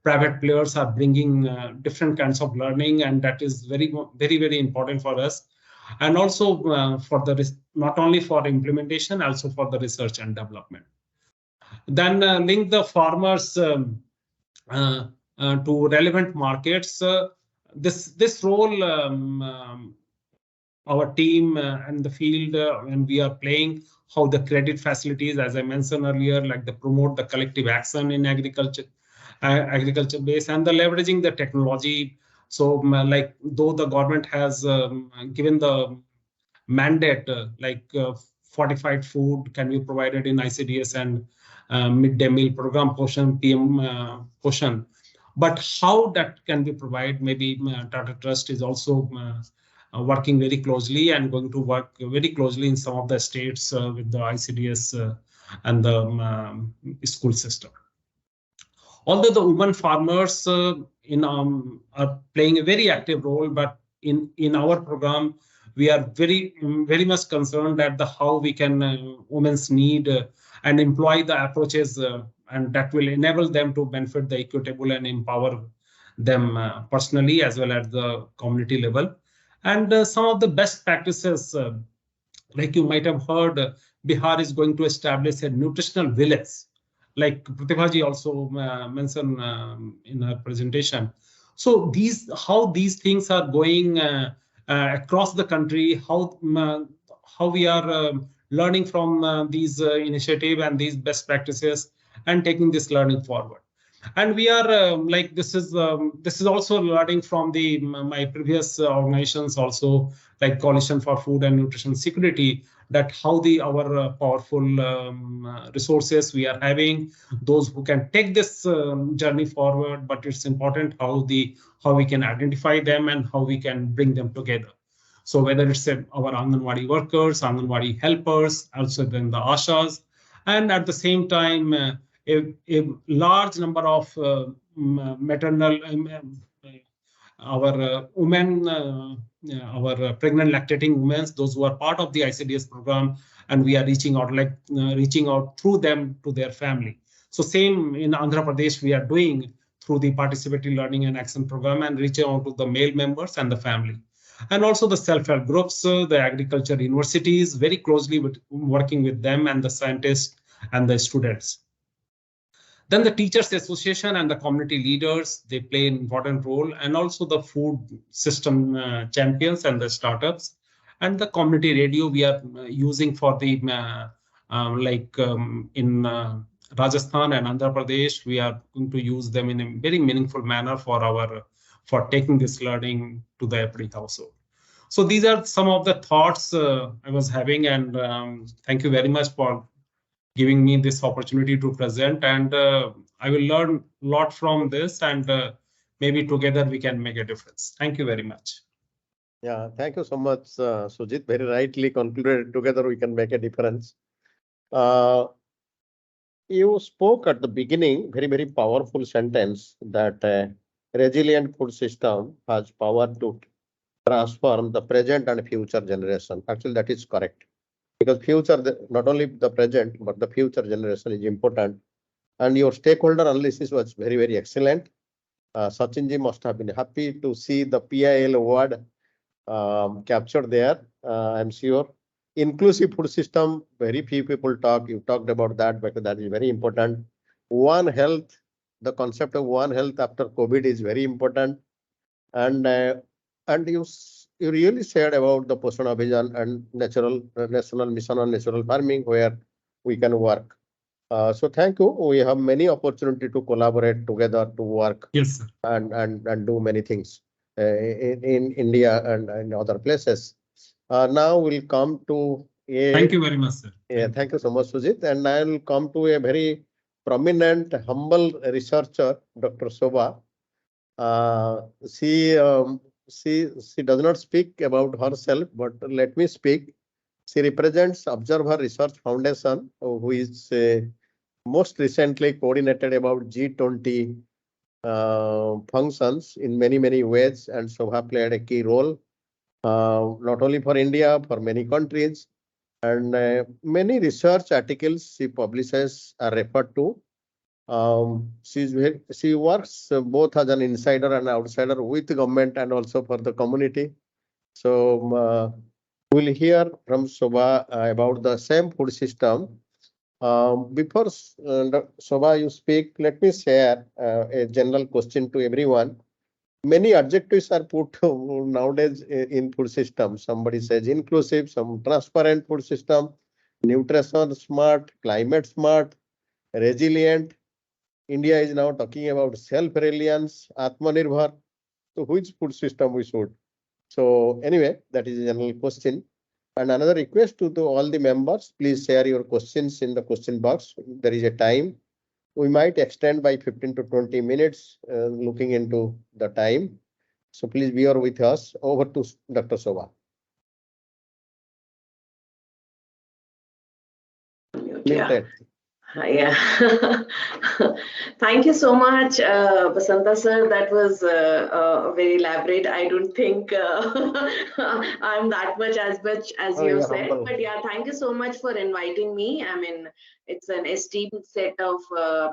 private players are bringing different kinds of learning, and that is very, very, very important for us. And also for the not only for implementation, also for the research and development. Then link the farmers to relevant markets. This role our team and the field when we are playing, how the credit facilities, as I mentioned earlier, like the promote the collective action in agriculture base, and the leveraging the technology. So like though the government has given the mandate, like fortified food can be provided in ICDS and midday meal program portion, PM portion. But how that can be provided, maybe Tata Trust is also working very closely and going to work very closely in some of the states with the ICDS and the school system. Although the women farmers are playing a very active role, but in our program, we are very much concerned that how we can women's need and employ the approaches and that will enable them to benefit the equitable and empower them personally as well as the community level. And some of the best practices, like you might have heard, Bihar is going to establish a nutritional village, like Pratibha also mentioned in her presentation. So how these things are going across the country, how we are learning from these initiatives and these best practices and taking this learning forward. And we are like this is also learning from my previous organizations also, like Coalition for Food and Nutrition Security, that how our powerful resources we are having, those who can take this journey forward, but it's important how we can identify them and how we can bring them together. So whether it's our Anganwadi workers, Anganwadi helpers, also then the Ashas, and at the same time, a large number of maternal, our women, our pregnant lactating women, those who are part of the ICDS program, and we are reaching out through them to their family. So same in Andhra Pradesh, we are doing through the participatory learning and action program and reaching out to the male members and the family. And also the self-help groups, the agriculture universities, very closely working with them and the scientists and the students. Then the Teachers Association and the community leaders, they play an important role, and also the food system champions and the startups. And the community radio we are using for the, in Rajasthan and Andhra Pradesh, we are going to use them in a very meaningful manner for taking this learning to the every household. So these are some of the thoughts I was having, and thank you very much for giving me this opportunity to present, and I will learn a lot from this, and maybe together we can make a difference. Thank you very much. Yeah, thank you so much, Sujit. Very rightly concluded, together we can make a difference. You spoke at the beginning, very powerful sentence that resilient food system has power to transform the present and future generation. Actually, that is correct. Because future, not only the present, but the future generation is important. And your stakeholder analysis was very excellent. Sachinji must have been happy to see the PIL award captured there, I'm sure. Inclusive food system, very few people talk. You talked about that, because that is very important. One Health, the concept of One Health after COVID is very important. And you really said about the Poshan Abhijan and National Mission on Natural Farming, where we can work. So thank you. We have many opportunity to collaborate together to work. Yes, sir. and do many things in India and in other places. Now we'll come to a. Thank you very much, sir. Yeah, thank you so much, Sujit. And I'll come to a very prominent, humble researcher, Dr. Shobha. She does not speak about herself, but let me speak. She represents Observer Research Foundation, who is most recently coordinated about G20 functions in many ways, and Shobha played a key role, not only for India, for many countries, and many research articles she publishes are referred to. She works both as an insider and outsider with the government and also for the community. So we'll hear from Shobha about the same food system. Before Shobha, you speak, let me share a general question to everyone. Many adjectives are put nowadays in food system. Somebody says inclusive, some transparent food system, nutrition smart, climate smart, resilient. India is now talking about self-reliance, Atmanirbhar. So which food system we should? So anyway, that is a general question. And another request to all the members, please share your questions in the question box. There is a time. We might extend by 15 to 20 minutes looking into the time. So please bear with us. Over to Dr. Shobha. Yeah. Thank you so much, Basanta sir. That was very elaborate. I don't think I'm that much as you said. Humble. But yeah, thank you so much for inviting me. I mean, it's an esteemed set of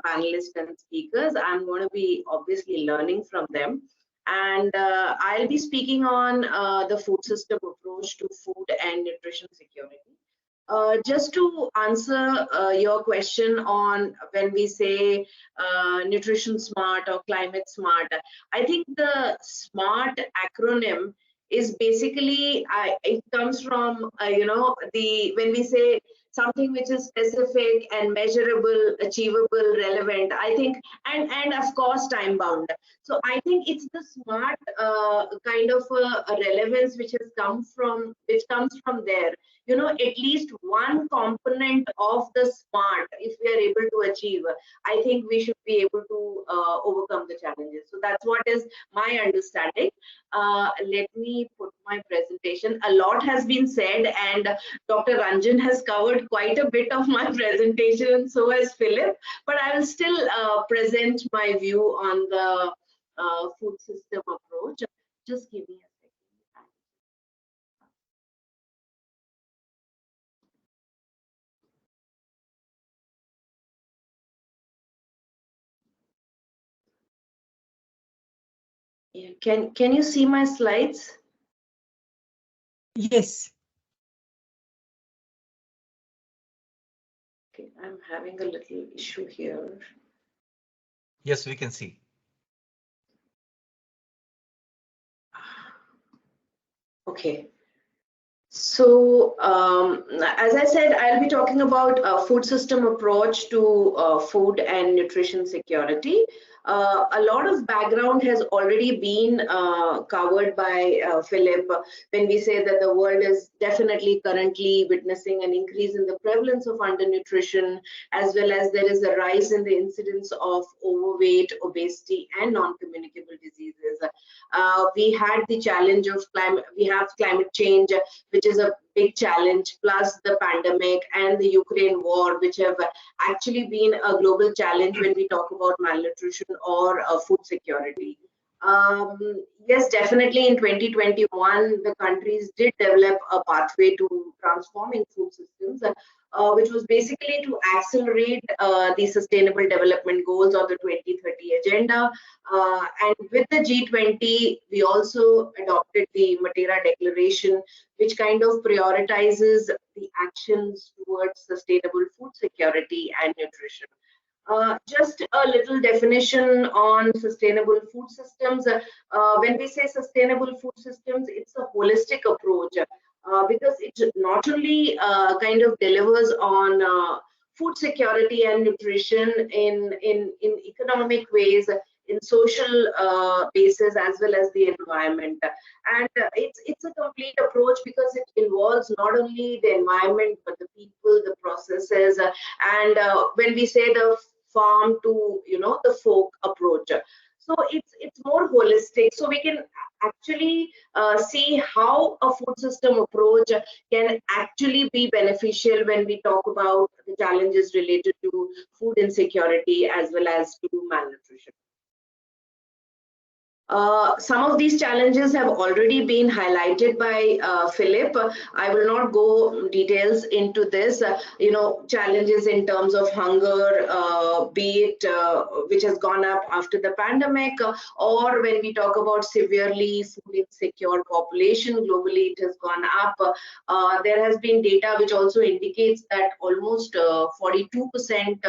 panelists and speakers. I'm going to be obviously learning from them. And I'll be speaking on the food system approach to food and nutrition security. Just to answer your question on when we say nutrition smart or climate smart, I think the SMART acronym is basically, it comes from, when we say something which is specific and measurable, achievable, relevant, I think, and of course time bound. So I think it's the SMART kind of a relevance which comes from there. At least one component of the SMART, if we are able to achieve, I think we should be able to overcome the challenges. So that's what is my understanding. Let me put my presentation. A lot has been said, and Dr. Ranjan has covered quite a bit of my presentation, and so has Philip. But I will still present my view on the food system approach. Just give me a second. Yeah. Can you see my slides? Yes. Okay, I'm having a little issue here. Yes, we can see. Okay. So, as I said, I'll be talking about a food system approach to food and nutrition security. A lot of background has already been covered by Philip when we say that the world is definitely currently witnessing an increase in the prevalence of undernutrition, as well as there is a rise in the incidence of overweight, obesity, and non-communicable diseases. We had the challenge of climate change, which is a big challenge, plus the pandemic and the Ukraine war, which have actually been a global challenge when we talk about malnutrition or food security. Yes, definitely in 2021, the countries did develop a pathway to transforming food systems, which was basically to accelerate the Sustainable Development Goals or the 2030 Agenda. And with the G20, we also adopted the Matera Declaration, which kind of prioritizes the actions towards sustainable food security and nutrition. Just a little definition on sustainable food systems. When we say sustainable food systems, it's a holistic approach because it not only kind of delivers on food security and nutrition in economic ways, in social basis, as well as the environment. And it's a complete approach because it involves not only the environment, but the people, the processes, and when we say the farm to the folk approach, so it's more holistic, so we can actually see how a food system approach can actually be beneficial when we talk about the challenges related to food insecurity as well as to malnutrition. Some of these challenges have already been highlighted by Philip. I will not go details into this. Challenges in terms of hunger, be it which has gone up after the pandemic, or when we talk about severely food insecure population globally, it has gone up. There has been data which also indicates that almost 42%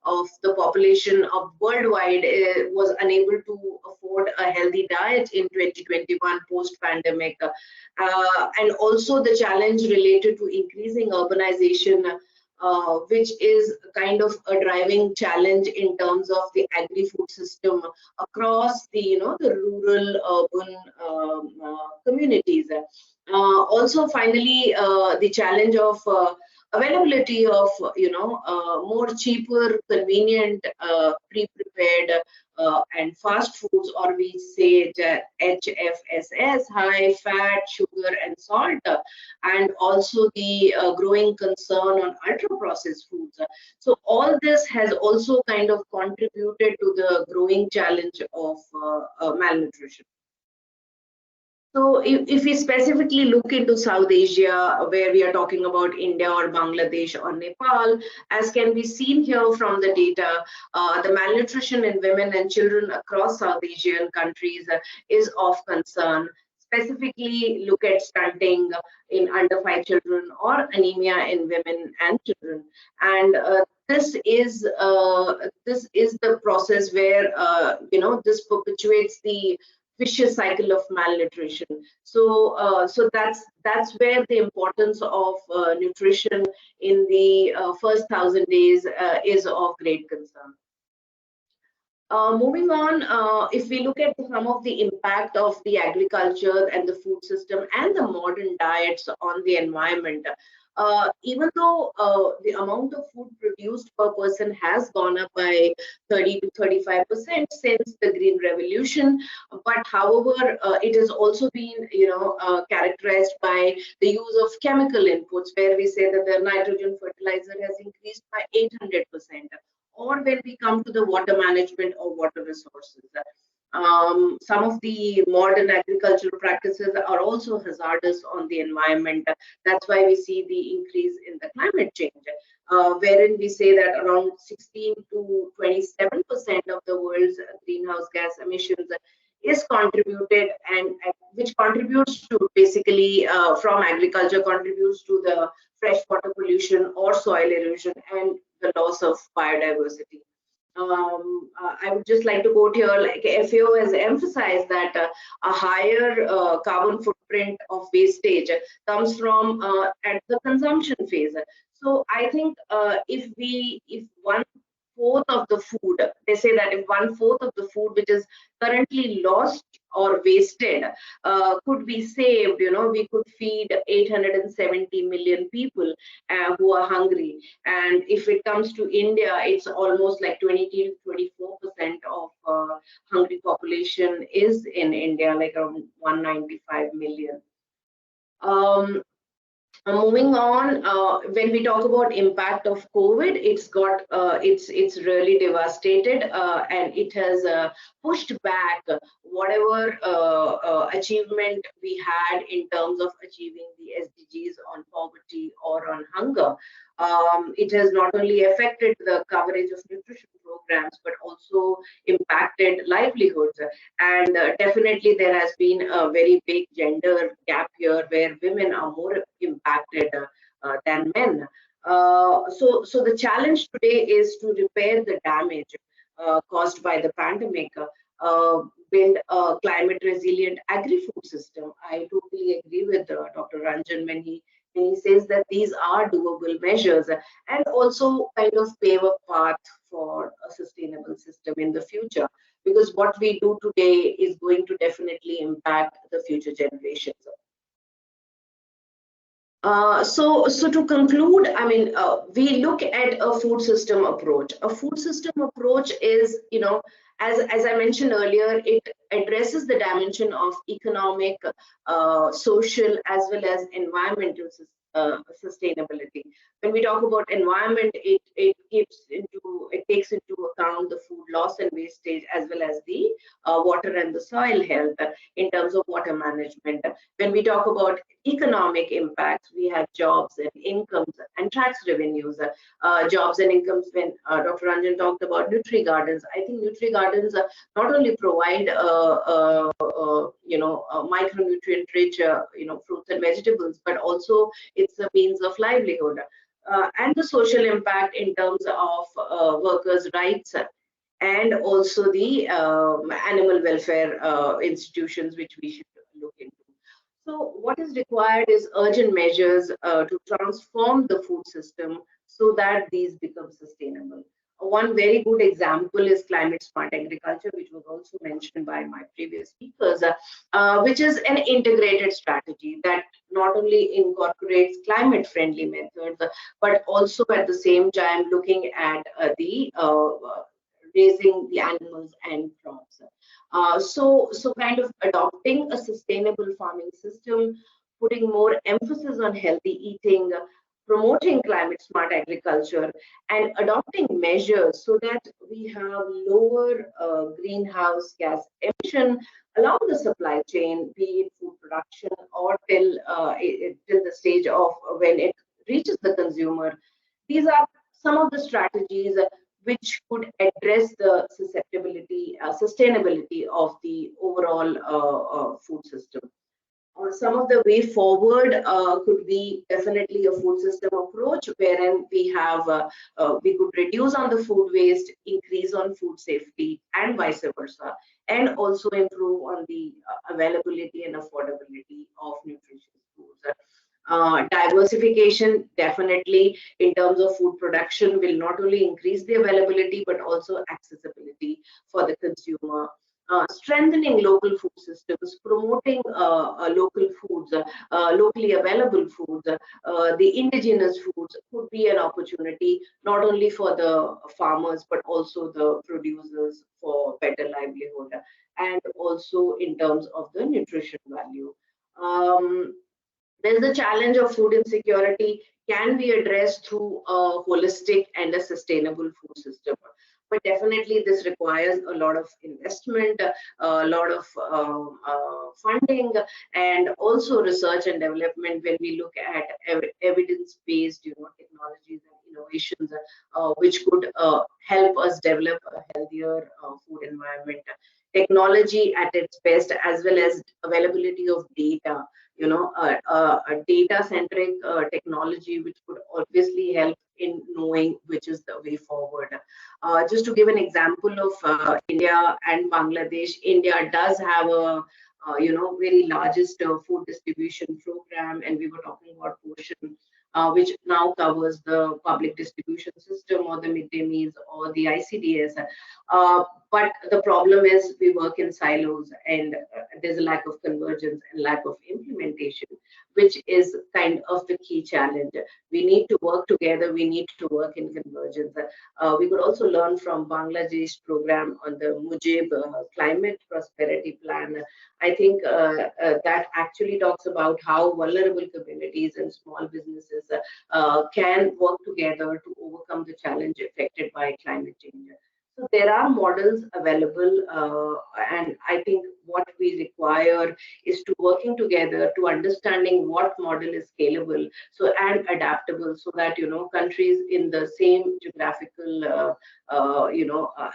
of the population of worldwide was unable to afford a healthy diet in 2021 post-pandemic, and also the challenge related to increasing urbanization which is kind of a driving challenge in terms of the agri-food system across the the rural urban communities. Also, finally, the challenge of availability of more cheaper, convenient, pre-prepared and fast foods, or we say HFSS, high fat, sugar and salt, and also the growing concern on ultra processed foods. So all this has also kind of contributed to the growing challenge of malnutrition. So if we specifically look into South Asia, where we are talking about India or Bangladesh or Nepal, as can be seen here from the data, the malnutrition in women and children across South Asian countries is of concern. Specifically, look at stunting in under 5 children or anemia in women and children. And this is the process where this perpetuates the vicious cycle of malnutrition. So that's where the importance of nutrition in the first 1,000 days is of great concern. Moving on, if we look at some of the impact of the agriculture and the food system and the modern diets on the environment, even though the amount of food produced per person has gone up by 30 to 35% since the Green Revolution, but however, it has also been, characterized by the use of chemical inputs, where we say that the nitrogen fertilizer has increased by 800%. Or when we come to the water management or water resources. Some of the modern agricultural practices are also hazardous on the environment. That's why we see the increase in the climate change, wherein we say that around 16 to 27% of the world's greenhouse gas emissions is contributed, and which contributes to basically from agriculture, contributes to the freshwater pollution or soil erosion and the loss of biodiversity. I would just like to quote here, like FAO has emphasized that a higher carbon footprint of wastage comes from at the consumption phase. So I think if 1/4 of the food, they say that if 1/4 of the food which is currently lost or wasted could be saved, we could feed 870 million people who are hungry. And if it comes to India, it's almost like 20 to 24% of hungry population is in India, like around 195 million. Moving on, when we talk about impact of COVID, it's really devastated, and it has pushed back whatever achievement we had in terms of achieving the SDGs on poverty or on hunger. It has not only affected the coverage of nutrition programs, but also impacted livelihoods. And definitely there has been a very big gender gap here, where women are more impacted than men. So the challenge today is to repair the damage caused by the pandemic, build a climate resilient agri-food system. I totally agree with Dr. Ranjan when he says that these are doable measures, and also kind of pave a path for a sustainable system in the future, because what we do today is going to definitely impact the future generations. So to conclude, I mean, we look at a food system approach. A food system approach is, as I mentioned earlier, it addresses the dimension of economic, social, as well as environmental sustainability. When we talk about environment, it takes into account the food loss and wastage, as well as the water and the soil health in terms of water management. When we talk about economic impacts, we have jobs and incomes and tax revenues. Jobs and incomes, when Dr. Ranjan talked about Nutri Gardens, I think Nutri Gardens not only provide micronutrient rich fruits and vegetables, but also it's a means of livelihood. And the social impact in terms of workers' rights, and also the animal welfare institutions, which we should look into. So what is required is urgent measures to transform the food system so that these become sustainable. One very good example is climate smart agriculture, which was also mentioned by my previous speakers, which is an integrated strategy that not only incorporates climate friendly methods, but also at the same time looking at the raising the animals and crops. So kind of adopting a sustainable farming system, putting more emphasis on healthy eating, promoting climate smart agriculture, and adopting measures so that we have lower greenhouse gas emission along the supply chain, be it food production or till the stage of when it reaches the consumer. These are some of the strategies which could address the sustainability of the overall food system. Some of the way forward could be definitely a food system approach, wherein we could reduce on the food waste, increase on food safety, and vice versa, and also improve on the availability and affordability of nutritious foods. Diversification definitely in terms of food production will not only increase the availability but also accessibility for the consumer. Strengthening local food systems, promoting local foods, locally available foods, the indigenous foods could be an opportunity not only for the farmers but also the producers for better livelihood, and also in terms of the nutrition value. There's the challenge of food insecurity can be addressed through a holistic and a sustainable food system. But definitely this requires a lot of investment, a lot of funding, and also research and development when we look at evidence-based technologies and innovations which could help us develop a healthier food environment. Technology at its best, as well as availability of data, a data-centric technology which could obviously help in knowing which is the way forward. Just to give an example of India and Bangladesh, India does have a very largest food distribution program, and we were talking about Portion, which now covers the public distribution system or the midday meals or the ICDS. But the problem is we work in silos, and there's a lack of convergence and lack of implementation, which is kind of the key challenge. We need to work together. We need to work in convergence. We could also learn from Bangladesh program on the Mujib climate prosperity plan. I think that actually talks about how vulnerable communities and small businesses can work together to overcome the challenge affected by climate change. So there are models available, and I think what we require is to working together to understanding what model is scalable and adaptable, so that countries in the same geographical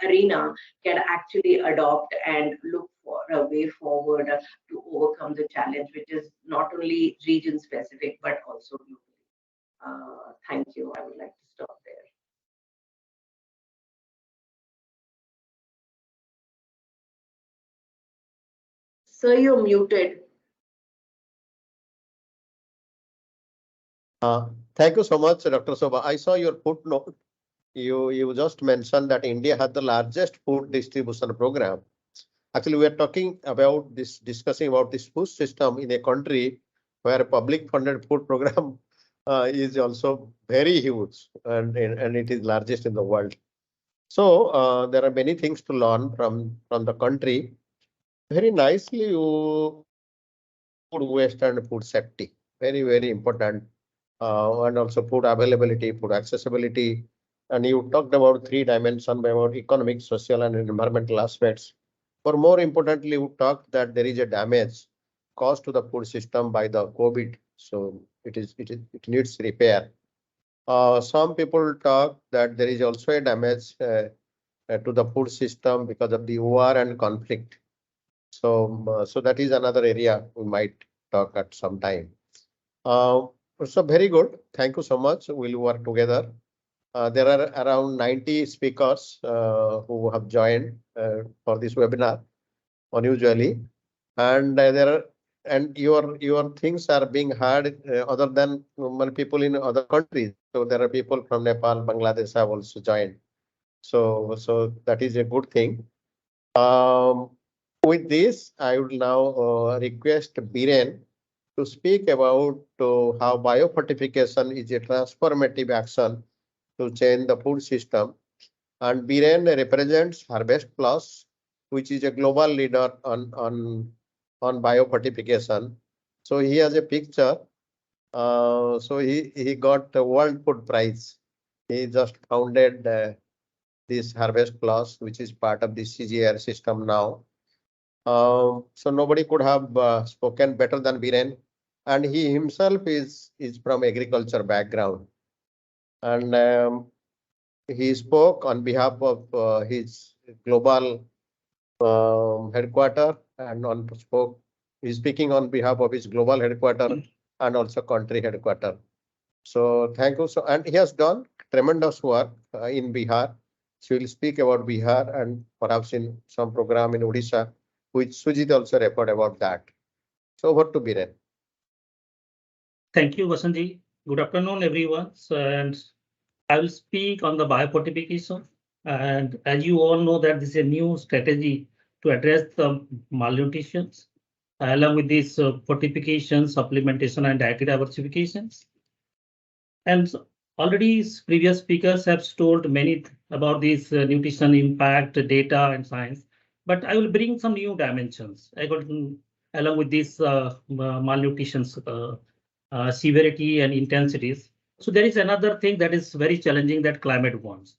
arena can actually adopt and look for a way forward to overcome the challenge, which is not only region specific but also globally. Thank you. I would like to stop there. Sir, you're muted. Thank you so much, Dr. Sobha. I saw your footnote. You just mentioned that India had the largest food distribution program. Actually, we are discussing about this food system in a country where a public funded food program is also very huge, and it is largest in the world. So there are many things to learn from the country. Very nicely, you food waste and food safety, very, very important, and also food availability, food accessibility. And you talked about 3 dimensions, about economic, social, and environmental aspects. But more importantly, you talked that there is a damage caused to the food system by the COVID. So it needs repair. Some people talk that there is also a damage to the food system because of the war and conflict. So that is another area we might talk at some time. So very good. Thank you so much. We'll work together. There are around 90 speakers who have joined for this webinar unusually, and there are and your things are being heard other than many people in other countries. So there are people from Nepal, Bangladesh have also joined. So that is a good thing. With this, I would now request Biren to speak about how biofortification is a transformative action to change the food system. And Biren represents Harvest Plus, which is a global leader on biofortification. So he has a picture. So he got the World Food Prize. He just founded this Harvest Plus, which is part of the CGIAR system now. So nobody could have spoken better than Biren, and he himself is from agriculture background, and he spoke on behalf of his global headquarter, and he's speaking on behalf of his global headquarter and also country headquarter. So thank you. So, and he has done tremendous work in Bihar. So we'll speak about Bihar and perhaps in some program in Odisha, which Sujit also referred about that. So over to Biren. Thank you, Vasanji. Good afternoon, everyone. And I will speak on the biofortification. And as you all know that this is a new strategy to address the malnutrition, along with this fortification, supplementation, and dietary diversifications. And already previous speakers have told many about this nutrition impact, data, and science. But I will bring some new dimensions along with this malnutrition severity and intensities. So there is another thing that is very challenging that climate wants.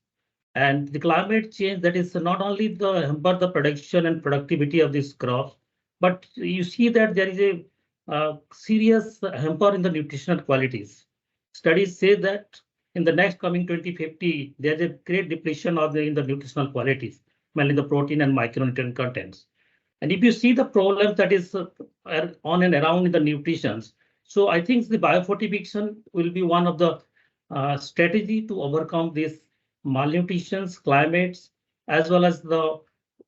And the climate change that is not only hamper the production and productivity of these crops, but you see that there is a serious hamper in the nutritional qualities. Studies say that in the next coming 2050, there's a great depletion of in the nutritional qualities, mainly the protein and micronutrient contents. And if you see the problems that is on and around in the nutrition, so I think the biofortification will be one of the strategy to overcome this malnutrition, climates, as well as the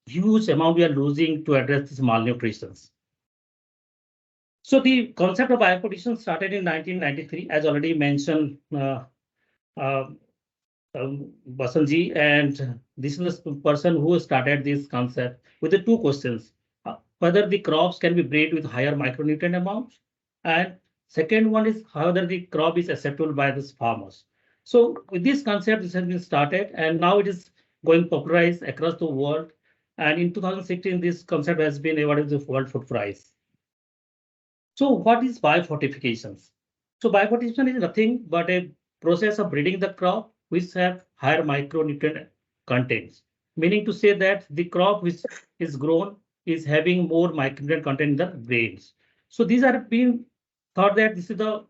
huge amount we are losing to address this malnutrition. So the concept of biofortification started in 1993, as already mentioned, Vasanji, and this is the person who started this concept with the two questions: whether the crops can be bred with higher micronutrient amounts, and second one is whether the crop is acceptable by the farmers. So with this concept, this has been started, and now it is going popularized across the world. And in 2016, this concept has been awarded the World Food Prize. So what is biofortifications? So biofortification is nothing but a process of breeding the crop which have higher micronutrient contents, meaning to say that the crop which is grown is having more micronutrient content in the grains. So these are being thought that this is the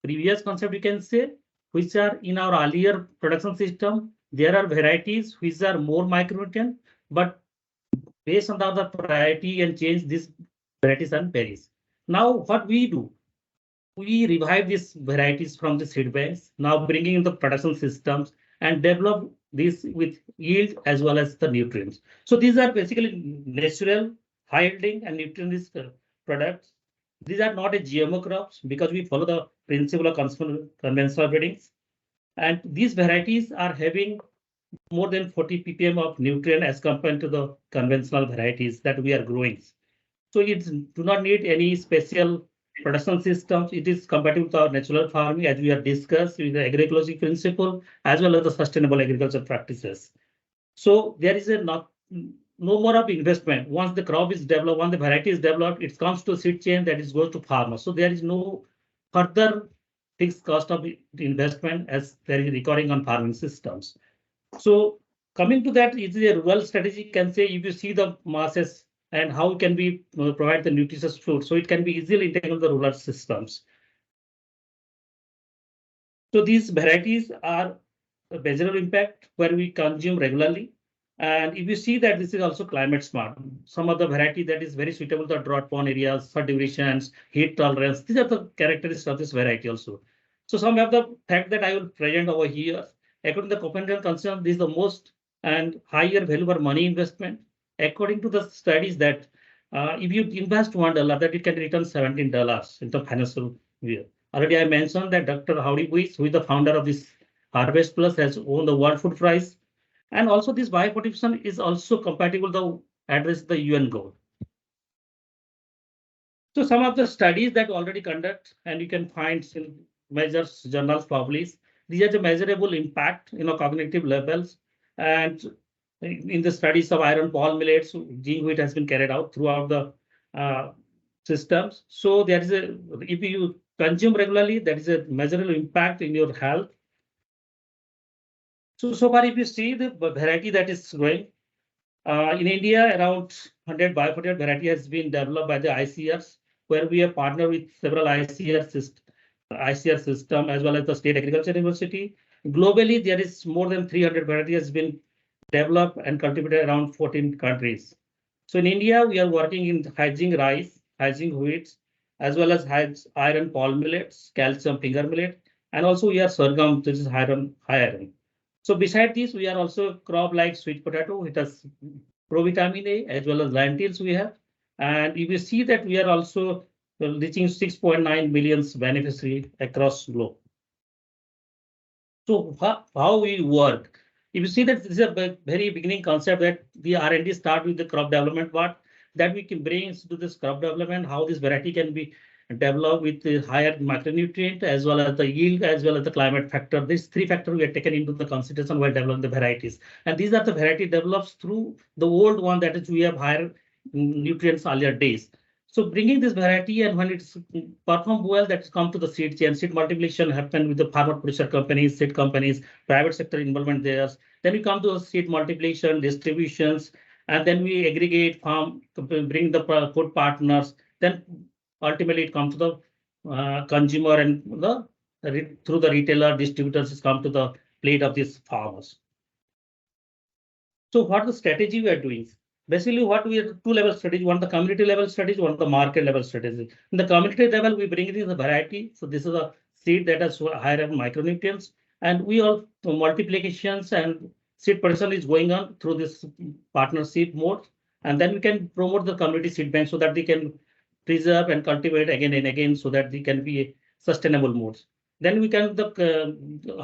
previous concept we can say, which are in our earlier production system. There are varieties which are more micronutrient, but based on the variety and change, these varieties and varies. Now what we do, we revive these varieties from the seed banks, now bringing in the production systems and develop this with yield as well as the nutrients. So these are basically natural, high yielding and nutrient-rich products. These are not a GMO crops because we follow the principle of conventional breedings. And these varieties are having more than 40 ppm of nutrient as compared to the conventional varieties that we are growing. So it do not need any special production systems. It is compatible with our natural farming, as we have discussed with the agroecology principle as well as the sustainable agriculture practices. So there is no more of investment. Once the crop is developed, once the variety is developed, it comes to seed chain that is goes to farmers. So there is no further fixed cost of investment as there is recurring on farming systems. So coming to that, it is a rural strategy. Can say if you see the masses and how can we provide the nutritious food, so it can be easily integrated in the rural systems. So these varieties are a measurable impact where we consume regularly. And if you see that this is also climate smart, some of the variety that is very suitable to drought prone areas, short durations, heat tolerance, these are the characteristics of this variety also. So some of the fact that I will present over here, according to the Copenhagen Consensus, this is the most and higher value for money investment. According to the studies that if you invest $1, that it can return $17 in the financial year. Already I mentioned that Dr. Howdy Buies, who is the founder of this Harvest Plus, has won the World Food Prize. And also this bioprotection is also compatible to address the UN goal. So some of the studies that already conduct, and you can find in major journals published, these are the measurable impact, cognitive levels. And in the studies of iron palm millets, gene wheat has been carried out throughout the systems. So there is if you consume regularly, there is a measurable impact in your health. So far, if you see the variety that is growing, in India, around 100 bioprotein variety has been developed by the ICRs, where we have partnered with several ICR system as well as the State Agriculture University. Globally, there is more than 300 varieties has been developed and cultivated around 14 countries. So in India, we are working in hygiene rice, hygiene wheat, as well as iron palm millets, calcium finger millet, and also we are sorghum, which is high iron. So beside this, we are also crop like sweet potato. It has provitamin A as well as lentils we have. And you will see that we are also reaching 6.9 million beneficiaries across globe. So how we work? If you see that this is a very beginning concept that the R&D start with the crop development part, that we can bring into this crop development, how this variety can be developed with the higher macronutrient as well as the yield as well as the climate factor. These three factors we are taken into the consideration while developing the varieties. And these are the variety develops through the old one, that is we have higher nutrients earlier days. So bringing this variety, and when it's performed well, that's come to the seed chain. Seed multiplication happen with the farmer producer companies, seed companies, private sector involvement there. Then we come to seed multiplication, distributions, and then we aggregate, farm, bring the food partners. Then ultimately it comes to the consumer, and through the retailer, distributors, is come to the plate of these farmers. So what the strategy we are doing? Basically, what we are two-level strategy, one the community level strategy, one the market level strategy. In the community level, we bring in the variety. So this is a seed that has higher micronutrients, and we all multiplications and seed production is going on through this partnership mode. And then we can promote the community seed bank so that they can preserve and cultivate again and again, so that they can be sustainable modes. Then we can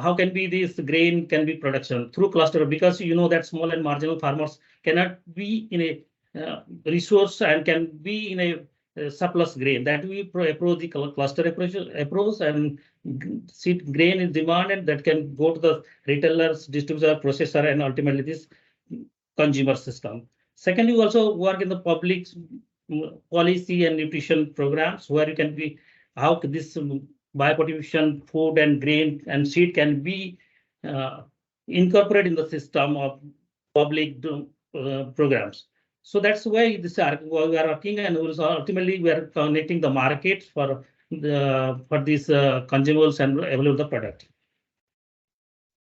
how can be this grain can be production through cluster, because you know that small and marginal farmers cannot be in a resource and can be in a surplus grain. That we approach the cluster approach and seed grain in demand, and that can go to the retailers, distributor, processor, and ultimately this consumer system. Secondly, we also work in the public policy and nutrition programs, where you can be how this bioprotection food and grain and seed can be incorporated in the system of public programs. So that's why we are working, and also ultimately we are connecting the market for these consumables and available the product.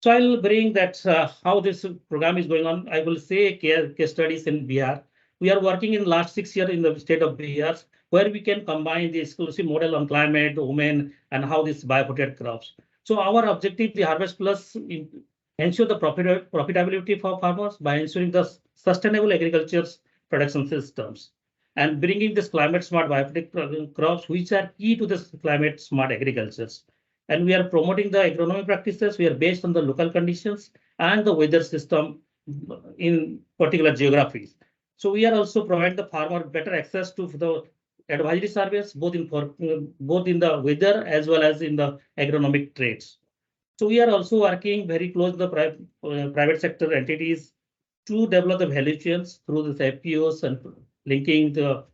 So I'll bring that how this program is going on. I will say case studies in Bihar. We are working in last 6 years in the state of Bihar, where we can combine the exclusive model on climate, women, and how this bioprotected crops. So our objective, the Harvest Plus, ensure the profitability for farmers by ensuring the sustainable agriculture production systems and bringing this climate smart bioprotected crops, which are key to this climate smart agricultures. And we are promoting the agronomic practices. We are based on the local conditions and the weather system in particular geographies. So we are also providing the farmer better access to the advisory service, both in the weather as well as in the agronomic trades. So we are also working very close to the private sector entities to develop the value chains through the FPOs and linking the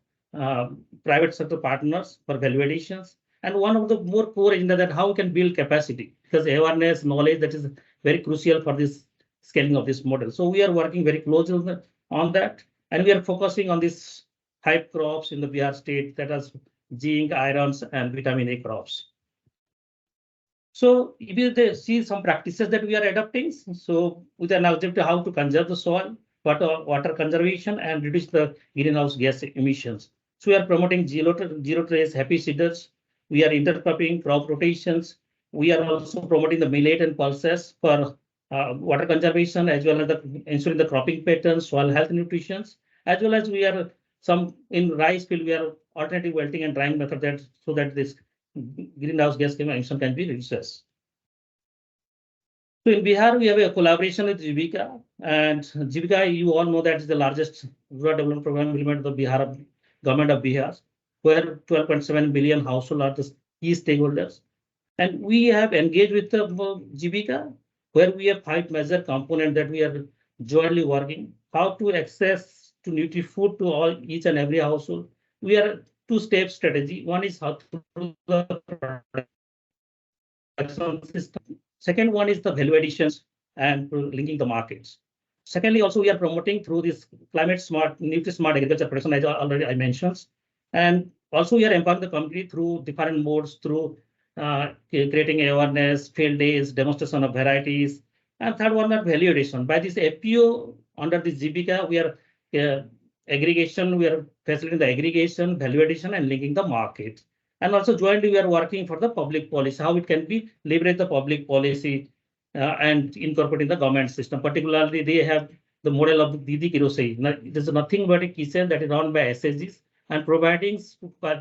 private sector partners for value additions. And one of the more core agenda that how we can build capacity, because awareness, knowledge, that is very crucial for this scaling of this model. So we are working very closely on that, and we are focusing on these type crops in the Bihar state, that is zinc, irons, and vitamin A crops. So if you see some practices that we are adopting, so with an objective how to conserve the soil, water conservation, and reduce the greenhouse gas emissions. So we are promoting zero trace happy seeders. We are intercropping, crop rotations. We are also promoting the millet and pulses for water conservation, as well as ensuring the cropping patterns, soil health, nutrition, as well as we are some in rice field, we are alternative wilting and drying method that so that this greenhouse gas emission can be reduced. So in Bihar, we have a collaboration with Jivika, and Jivika, you all know that is the largest rural development program implemented by the Bihar government of Bihar, where 12.7 billion households are the key stakeholders. And we have engaged with the Jivika, where we have 5 major components that we are jointly working, how to access to nutri-food to all each and every household. We are 2-step strategy. One is how through the production system. Second one is the value additions and linking the markets. Secondly, also we are promoting through this climate smart, nutri-smart agriculture production, as already I mentioned. And also we are empowering the company through different modes, through creating awareness, field days, demonstration of varieties. And third one, value addition. By this FPO under this Jivika, we are aggregation, we are facilitating the aggregation, value addition, and linking the market. And also jointly, we are working for the public policy, how it can be leverage the public policy and incorporating the government system. Particularly, they have the model of the Didi Kirosai. It is nothing but a kitchen that is run by SSGs and providing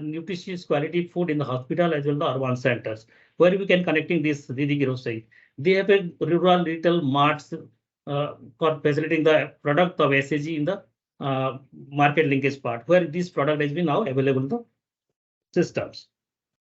nutritious quality food in the hospital as well as the urban centers, where we can connecting this Didi Kirosai. They have a rural retail marts for facilitating the product of SSG in the market linkage part, where this product has been now available in the systems.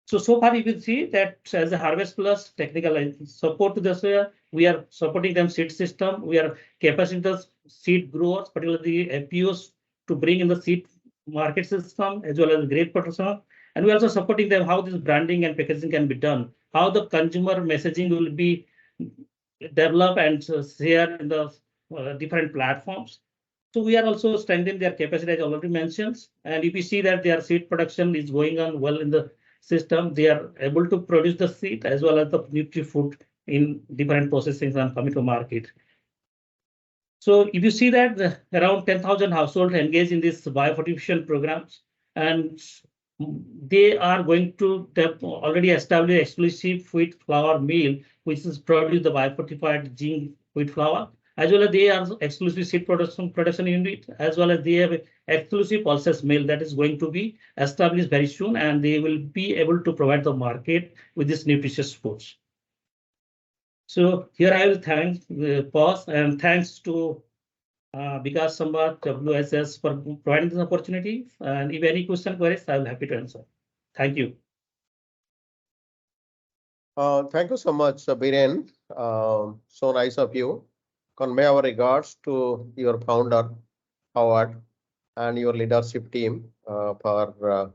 So far you will see that as a Harvest Plus technical support to this, we are supporting them seed system. We are capacitating the seed growers, particularly the FPOs, to bring in the seed market system as well as grape production. And we're also supporting them how this branding and packaging can be done, how the consumer messaging will be developed and shared in the different platforms. So we are also strengthening their capacity, as already mentioned. And if you see that their seed production is going on well in the system, they are able to produce the seed as well as the nutri-food in different processing and coming to market. So if you see that around 10,000 households engaged in this biofortification programs, and they are going to already establish exclusive wheat flour mill, which is produced the biofortified zinc wheat flour, as well as they are exclusive seed production unit, as well as they have exclusive pulses mill that is going to be established very soon, and they will be able to provide the market with this nutritious foods. So here I will pause and thanks to Vikas Sambat, WSS for providing this opportunity. And if any question queries, I will be happy to answer. Thank you. Thank you so much, Biren. So nice of you. Convey our regards to your founder, Howard, and your leadership team for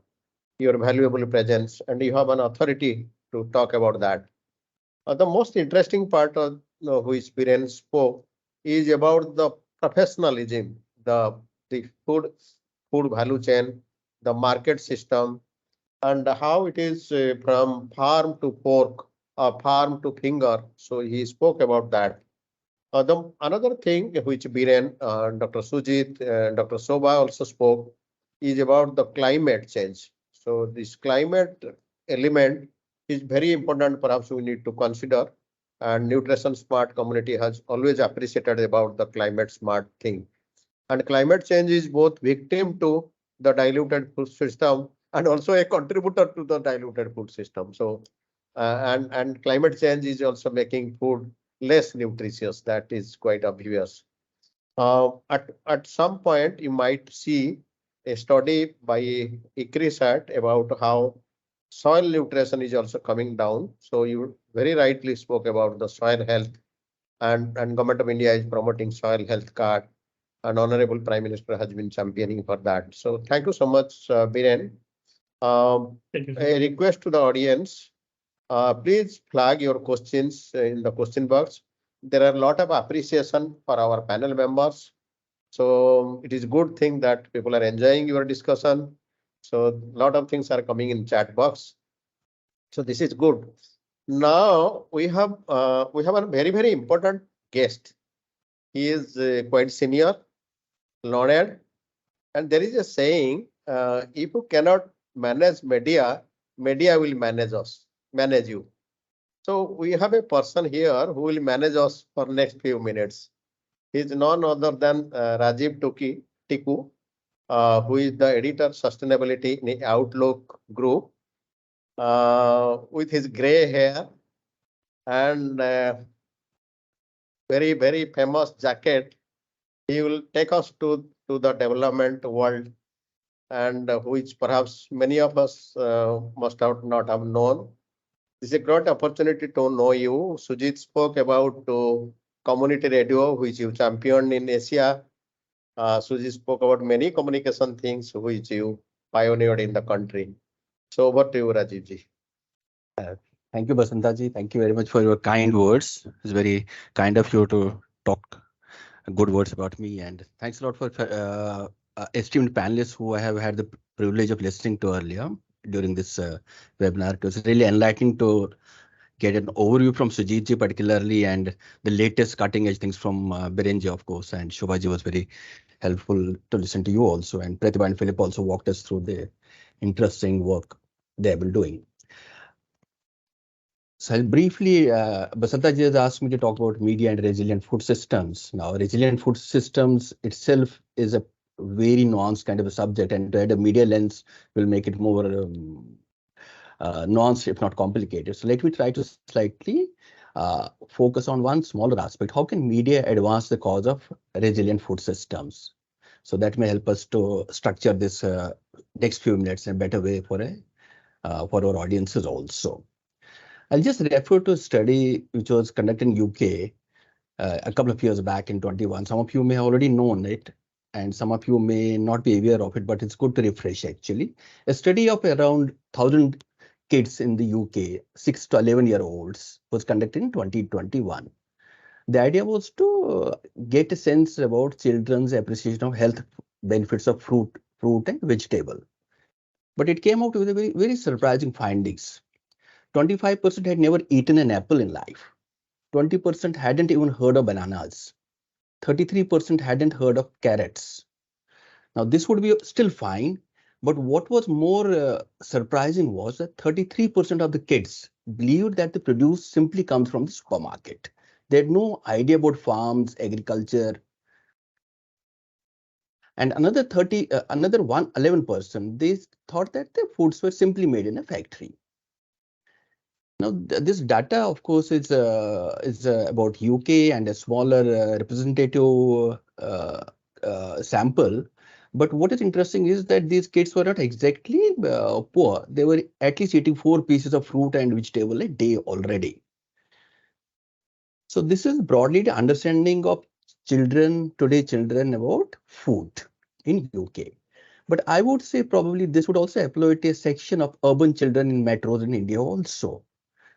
your valuable presence. And you have an authority to talk about that. The most interesting part of which Biren spoke is about the professionalism, the food value chain, the market system, and how it is from farm to fork or farm to finger. So he spoke about that. Another thing which Biren, Dr. Sujit, Dr. Sobha also spoke is about the climate change. So this climate element is very important. Perhaps we need to consider, and Nutrition Smart community has always appreciated about the climate smart thing. And climate change is both victim to the diluted food system and also a contributor to the diluted food system. So and climate change is also making food less nutritious. That is quite obvious. At some point, you might see a study by ICRISAT about how soil nutrition is also coming down. So you very rightly spoke about the soil health, and Government of India is promoting soil health card, and Honorable Prime Minister has been championing for that. So thank you so much, Biren. A request to the audience. Please flag your questions in the question box. There are a lot of appreciation for our panel members. So it is a good thing that people are enjoying your discussion. So a lot of things are coming in chat box. So this is good. Now we have a very, very important guest. He is quite senior, learned, and there is a saying, if you cannot manage media, media will manage you. So we have a person here who will manage us for next few minutes. He is none other than Rajiv Tikku. who is the editor sustainability in Outlook Group, with his gray hair and very, very famous jacket. He will take us to the development world, and which perhaps many of us must not have known. This is a great opportunity to know you. Sujit spoke about community radio, which you championed in Asia. Sujit spoke about many communication things which you pioneered in the country. So over to you, Rajiv ji. Thank you, Basanta ji. Thank you very much for your kind words. It's very kind of you to talk good words about me, and thanks a lot for esteemed panelists who I have had the privilege of listening to earlier during this webinar. It was really enlightening to get an overview from Sujit ji particularly, and the latest cutting edge things from Biren ji, of course, and Shobha ji was very helpful to listen to you also, and Pratibha and Philip also walked us through the interesting work they have been doing. So I'll briefly, Basanta ji has asked me to talk about media and resilient food systems. Now, resilient food systems itself is a very nuanced kind of a subject, and to add a media lens will make it more nuanced, if not complicated. So let me try to slightly focus on one smaller aspect. How can media advance the cause of resilient food systems? So that may help us to structure this next few minutes in a better way for our audiences also. I'll just refer to a study which was conducted in UK a couple of years back in 21. Some of you may have already known it, and some of you may not be aware of it, but it's good to refresh actually. A study of around 1,000 kids in the UK, 6 to 11-year-olds, was conducted in 2021. The idea was to get a sense about children's appreciation of health benefits of fruit and vegetable. But it came out with a very, very surprising findings. 25% had never eaten an apple in life. 20% hadn't even heard of bananas. 33% hadn't heard of carrots. Now, this would be still fine, but what was more surprising was that 33% of the kids believed that the produce simply comes from the supermarket. They had no idea about farms, agriculture. And another 11%, they thought that the foods were simply made in a factory. Now, this data, of course, is about UK and a smaller representative sample. But what is interesting is that these kids were not exactly poor. They were at least eating 4 pieces of fruit and vegetable a day already. So this is broadly the understanding of children about food in UK. But I would say probably this would also apply to a section of urban children in metros in India also.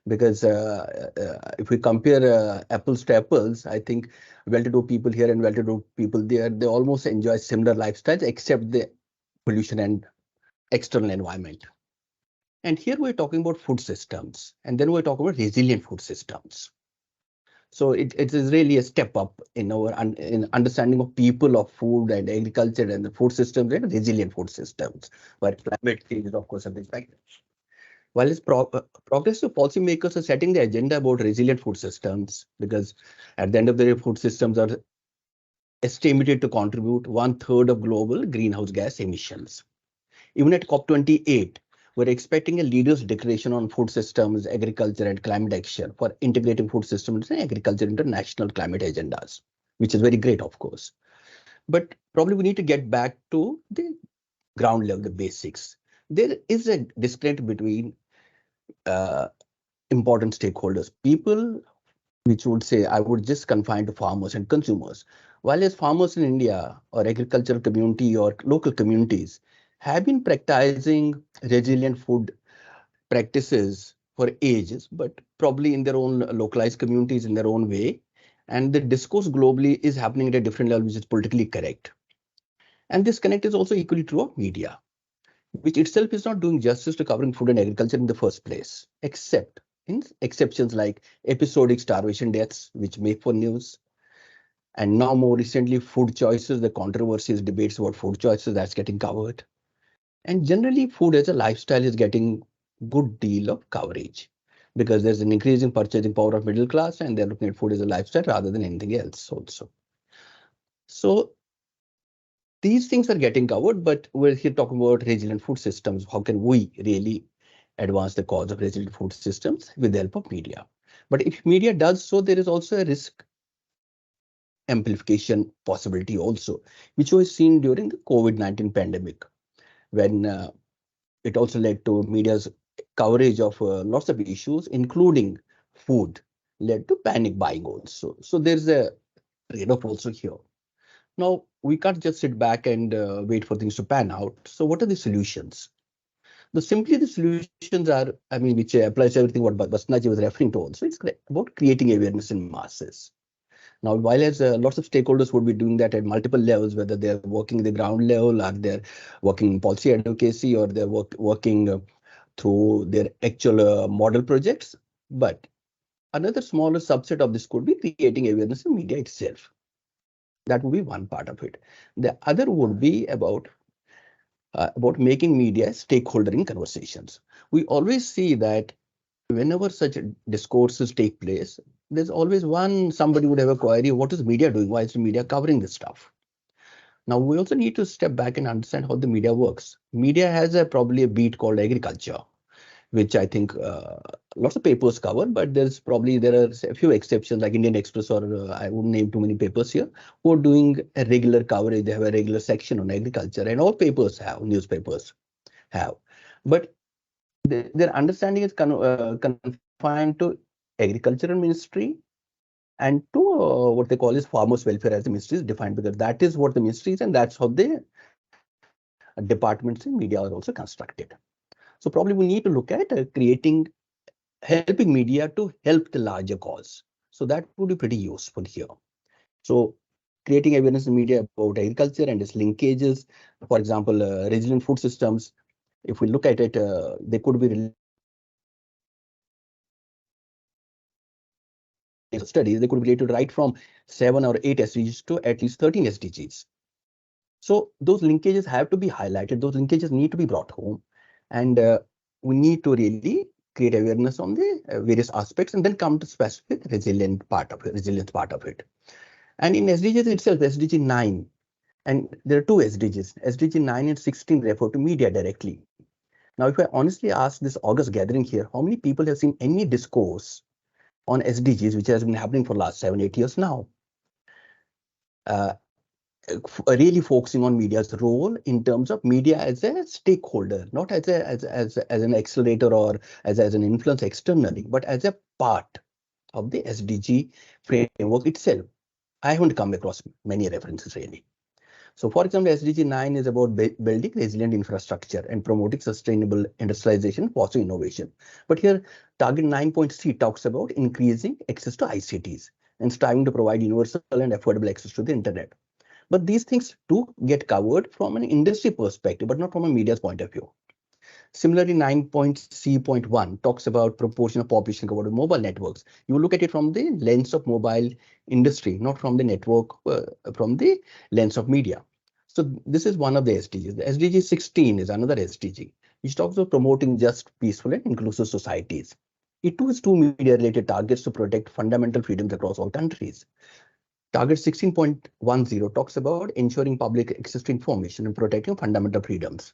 Because if we compare apples to apples, I think well-to-do people here and well-to-do people there, they almost enjoy similar lifestyles except the pollution and external environment. And here we're talking about food systems, and then we're talking about resilient food systems. So it is really a step up in our in understanding of people, of food and agriculture and the food systems and resilient food systems, where climate change is of course a big factor. While its progressive policymakers are setting the agenda about resilient food systems, because at the end of the day, food systems are estimated to contribute 1/3 of global greenhouse gas emissions. Even at COP28, we're expecting a leader's declaration on food systems, agriculture, and climate action for integrating food systems and agriculture into national climate agendas, which is very great, of course. But probably we need to get back to the ground level, the basics. There is a disconnect between important stakeholders, people which would say, I would just confine to farmers and consumers. While as farmers in India or agricultural community or local communities have been practicing resilient food practices for ages, but probably in their own localized communities in their own way. And the discourse globally is happening at a different level, which is politically correct. And this connect is also equally true of media, which itself is not doing justice to covering food and agriculture in the first place, except in exceptions like episodic starvation deaths, which make for news. And now more recently, food choices, the controversies, debates about food choices, that's getting covered. And generally, food as a lifestyle is getting good deal of coverage because there's an increasing purchasing power of middle class and they're looking at food as a lifestyle rather than anything else also. So these things are getting covered, but we're here talking about resilient food systems. How can we really advance the cause of resilient food systems with the help of media? But if media does so, there is also a risk amplification possibility also, which was seen during the COVID-19 pandemic, when it also led to media's coverage of lots of issues, including food, led to panic buying also. So there's a trade-off also here. Now, we can't just sit back and wait for things to pan out. So what are the solutions? The solutions are, I mean, which applies to everything what Basnaji was referring to also. It's about creating awareness in masses. Now, while as lots of stakeholders would be doing that at multiple levels, whether they're working at the ground level, or they're working in policy advocacy, or they're working through their actual model projects. But another smaller subset of this could be creating awareness in media itself. That would be one part of it. The other would be about making media stakeholder in conversations. We always see that whenever such discourses take place, there's always somebody would have a query, what is media doing? Why is the media covering this stuff? Now, we also need to step back and understand how the media works. Media has probably a beat called agriculture, which I think lots of papers cover, but there are a few exceptions like Indian Express, or I wouldn't name too many papers here, who are doing a regular coverage. They have a regular section on agriculture, and all newspapers have. But their understanding is confined to agricultural ministry and to what they call is farmers welfare as the ministry is defined, because that is what the ministry is, and that's how the departments in media are also constructed. So probably we need to look at helping media to help the larger cause. So that would be pretty useful here. So creating awareness in media about agriculture and its linkages, for example, resilient food systems. If we look at it, they could be studies, they could be related right from 7 or 8 SDGs to at least 13 SDGs. So those linkages have to be highlighted. Those linkages need to be brought home. And we need to really create awareness on the various aspects and then come to specific resilience part of it. And in SDGs itself, SDG 9, and there are two SDGs, SDG 9 and 16 refer to media directly. Now, if I honestly ask this August gathering here, how many people have seen any discourse on SDGs, which has been happening for the last 7-8 years now? Really focusing on media's role in terms of media as a stakeholder, not as an accelerator or as an influence externally, but as a part of the SDG framework itself. I haven't come across many references really. So for example, SDG 9 is about building resilient infrastructure and promoting sustainable industrialization, fostering innovation. But here, target 9.C talks about increasing access to ICTs and striving to provide universal and affordable access to the internet. But these things do get covered from an industry perspective, but not from a media's point of view. Similarly, 9.C.1 talks about proportion of population covered with mobile networks. You look at it from the lens of mobile industry, not from the network, from the lens of media. So this is one of the SDGs. The SDG 16 is another SDG, which talks about promoting just, peaceful, and inclusive societies. It too has two media-related targets to protect fundamental freedoms across all countries. Target 16.10 talks about ensuring public access to information and protecting fundamental freedoms.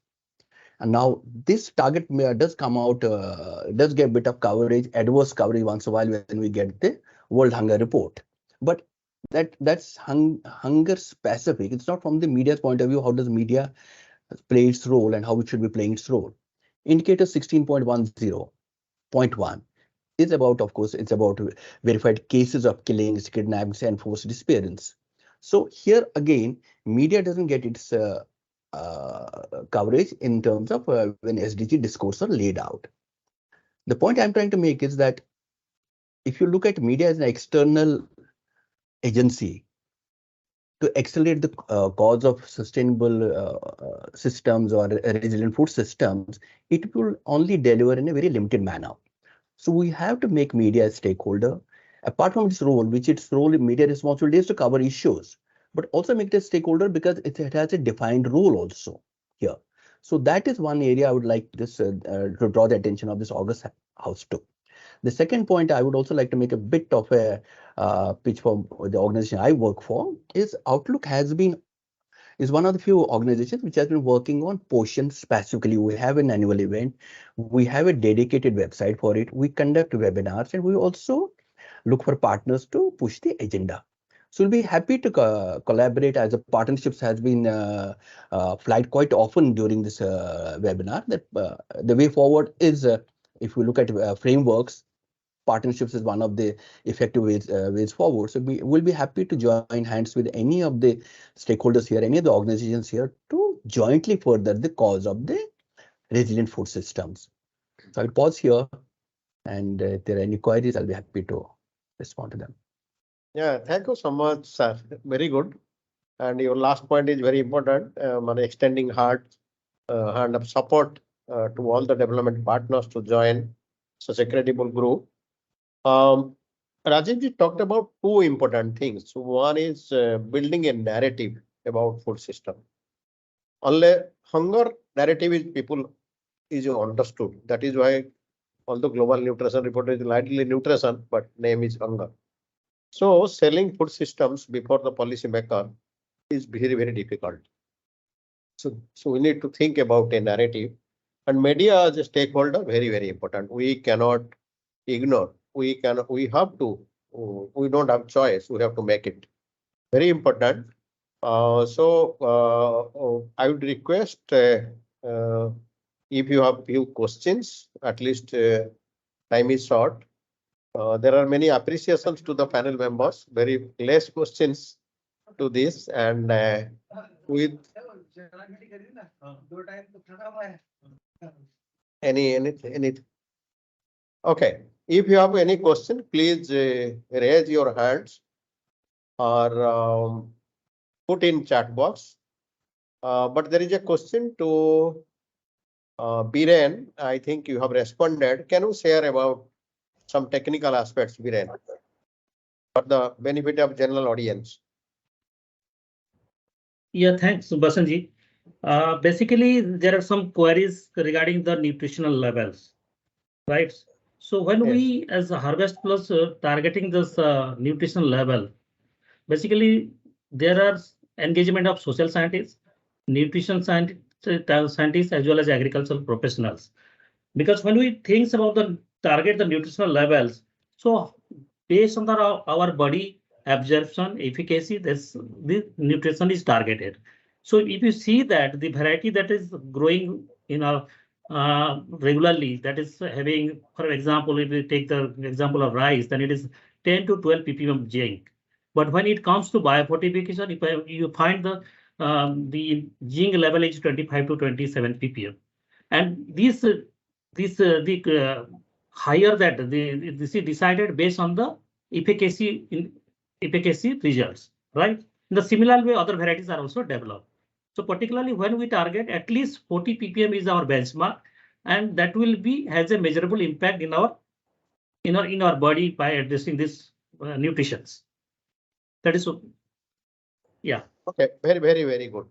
And now this target does come out, does get a bit of coverage, adverse coverage once in a while when we get the World Hunger Report. But that's hunger specific. It's not from the media's point of view. How does media play its role and how it should be playing its role? Indicator 16.10.1 is about, of course, it's about verified cases of killings, kidnappings, and forced disappearance. So here again, media doesn't get its coverage in terms of when SDG discourse are laid out. The point I'm trying to make is that if you look at media as an external agency to accelerate the cause of sustainable systems or resilient food systems, it will only deliver in a very limited manner. So we have to make media a stakeholder. Apart from its role, media responsibility is to cover issues, but also make it a stakeholder because it has a defined role also here. So that is one area I would like this to draw the attention of this August House to. The second point I would also like to make a bit of a pitch for the organization I work for is Outlook has been is one of the few organizations which has been working on Poshan specifically. We have an annual event. We have a dedicated website for it. We conduct webinars, and we also look for partners to push the agenda. So we'll be happy to collaborate, as a partnerships has been flagged quite often during this webinar, that the way forward is, if we look at frameworks, partnerships is one of the effective ways forward. So we will be happy to join hands with any of the stakeholders here, any of the organizations here, to jointly further the cause of the resilient food systems. So I'll pause here, and if there are any queries, I'll be happy to respond to them. Yeah, thank you so much, sir. Very good. And your last point is very important. Extending hand of support to all the development partners to join such a credible group. Rajiv ji talked about two important things. One is building a narrative about food system. Only hunger narrative is people is understood. That is why all the global nutrition report is lightly nutrition, but name is hunger. So selling food systems before the policy maker is very, very difficult. So we need to think about a narrative, and media as a stakeholder, very, very important. We cannot ignore. We have to. We don't have choice. We have to make it very important. So I would request if you have few questions, at least time is short. There are many appreciations to the panel members, very less questions to this, and with anything. Okay, if you have any question, please raise your hands or put in chat box. But there is a question to Biren. I think you have responded. Can you share about some technical aspects, Biren, for the benefit of general audience? Yeah, thanks, Basanji. Basically, there are some queries regarding the nutritional levels, right? So when we, as a Harvest Plus, targeting this nutritional level, basically there are engagement of social scientists, nutrition scientists, as well as agricultural professionals. Because when we think about the target the nutritional levels, so based on our body absorption efficacy, the nutrition is targeted. So if you see that the variety that is growing in our regularly, that is having, for example, if we take the example of rice, then it is 10 to 12 ppm of zinc. But when it comes to biofortification, if you find the zinc level is 25 to 27 ppm, and the higher that this is decided based on the efficacy results, right? In the similar way, other varieties are also developed. So particularly when we target at least 40 ppm is our benchmark, and that will has a measurable impact in our body by addressing this nutritions. That is so. Yeah. Okay. Very, very, very good.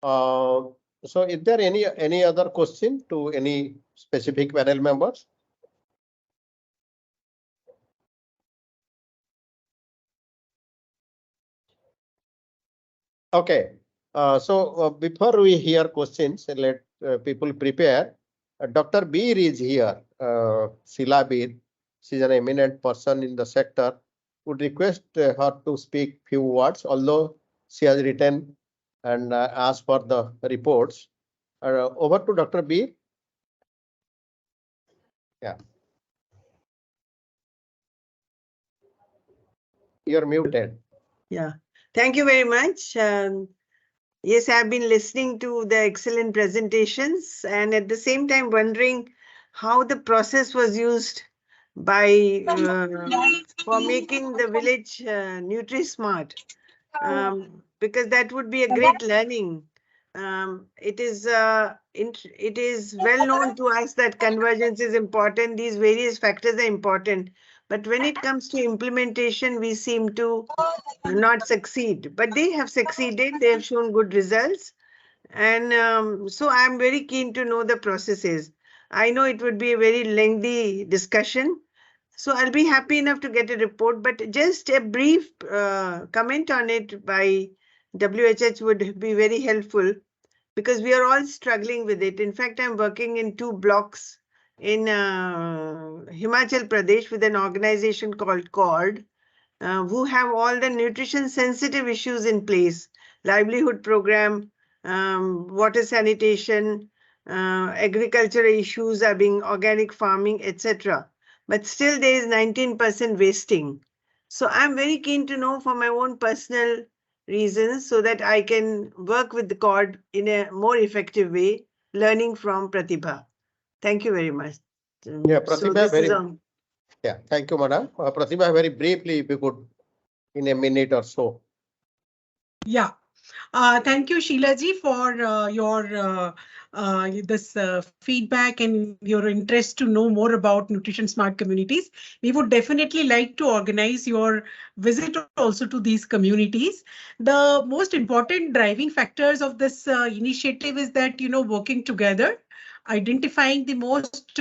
So is there any other question to any specific panel members? Okay. So before we hear questions, let people prepare. Dr. Beer is here. Sheila Beer. She's an eminent person in the sector. Would request her to speak few words, although she has written and asked for the reports. Over to Dr. Beer. Yeah. You're muted. Yeah. Thank you very much. Yes, I've been listening to the excellent presentations and at the same time wondering how the process was used by for making the village NutriSmart, because that would be a great learning. It is well known to us that convergence is important. These various factors are important. But when it comes to implementation, we seem to not succeed. But they have succeeded. They have shown good results. And so I'm very keen to know the processes. I know it would be a very lengthy discussion. So I'll be happy enough to get a report, but just a brief comment on it by WHH would be very helpful because we are all struggling with it. In fact, I'm working in 2 blocks in Himachal Pradesh with an organization called CORD, who have all the nutrition sensitive issues in place, livelihood program, water sanitation, agriculture issues are being organic farming, etc. But still there is 19% wasting. So I'm very keen to know for my own personal reasons so that I can work with the CORD in a more effective way, learning from Pratibha. Thank you very much. Yeah, So Pratibha, this is very, on. yeah, thank you, madam. Pratibha, very briefly, if you could, in a minute or so. Yeah. Thank you, Sheila ji, for your this feedback and your interest to know more about Nutrition Smart Communities. We would definitely like to organize your visit also to these communities. The most important driving factors of this initiative is that, working together, identifying the most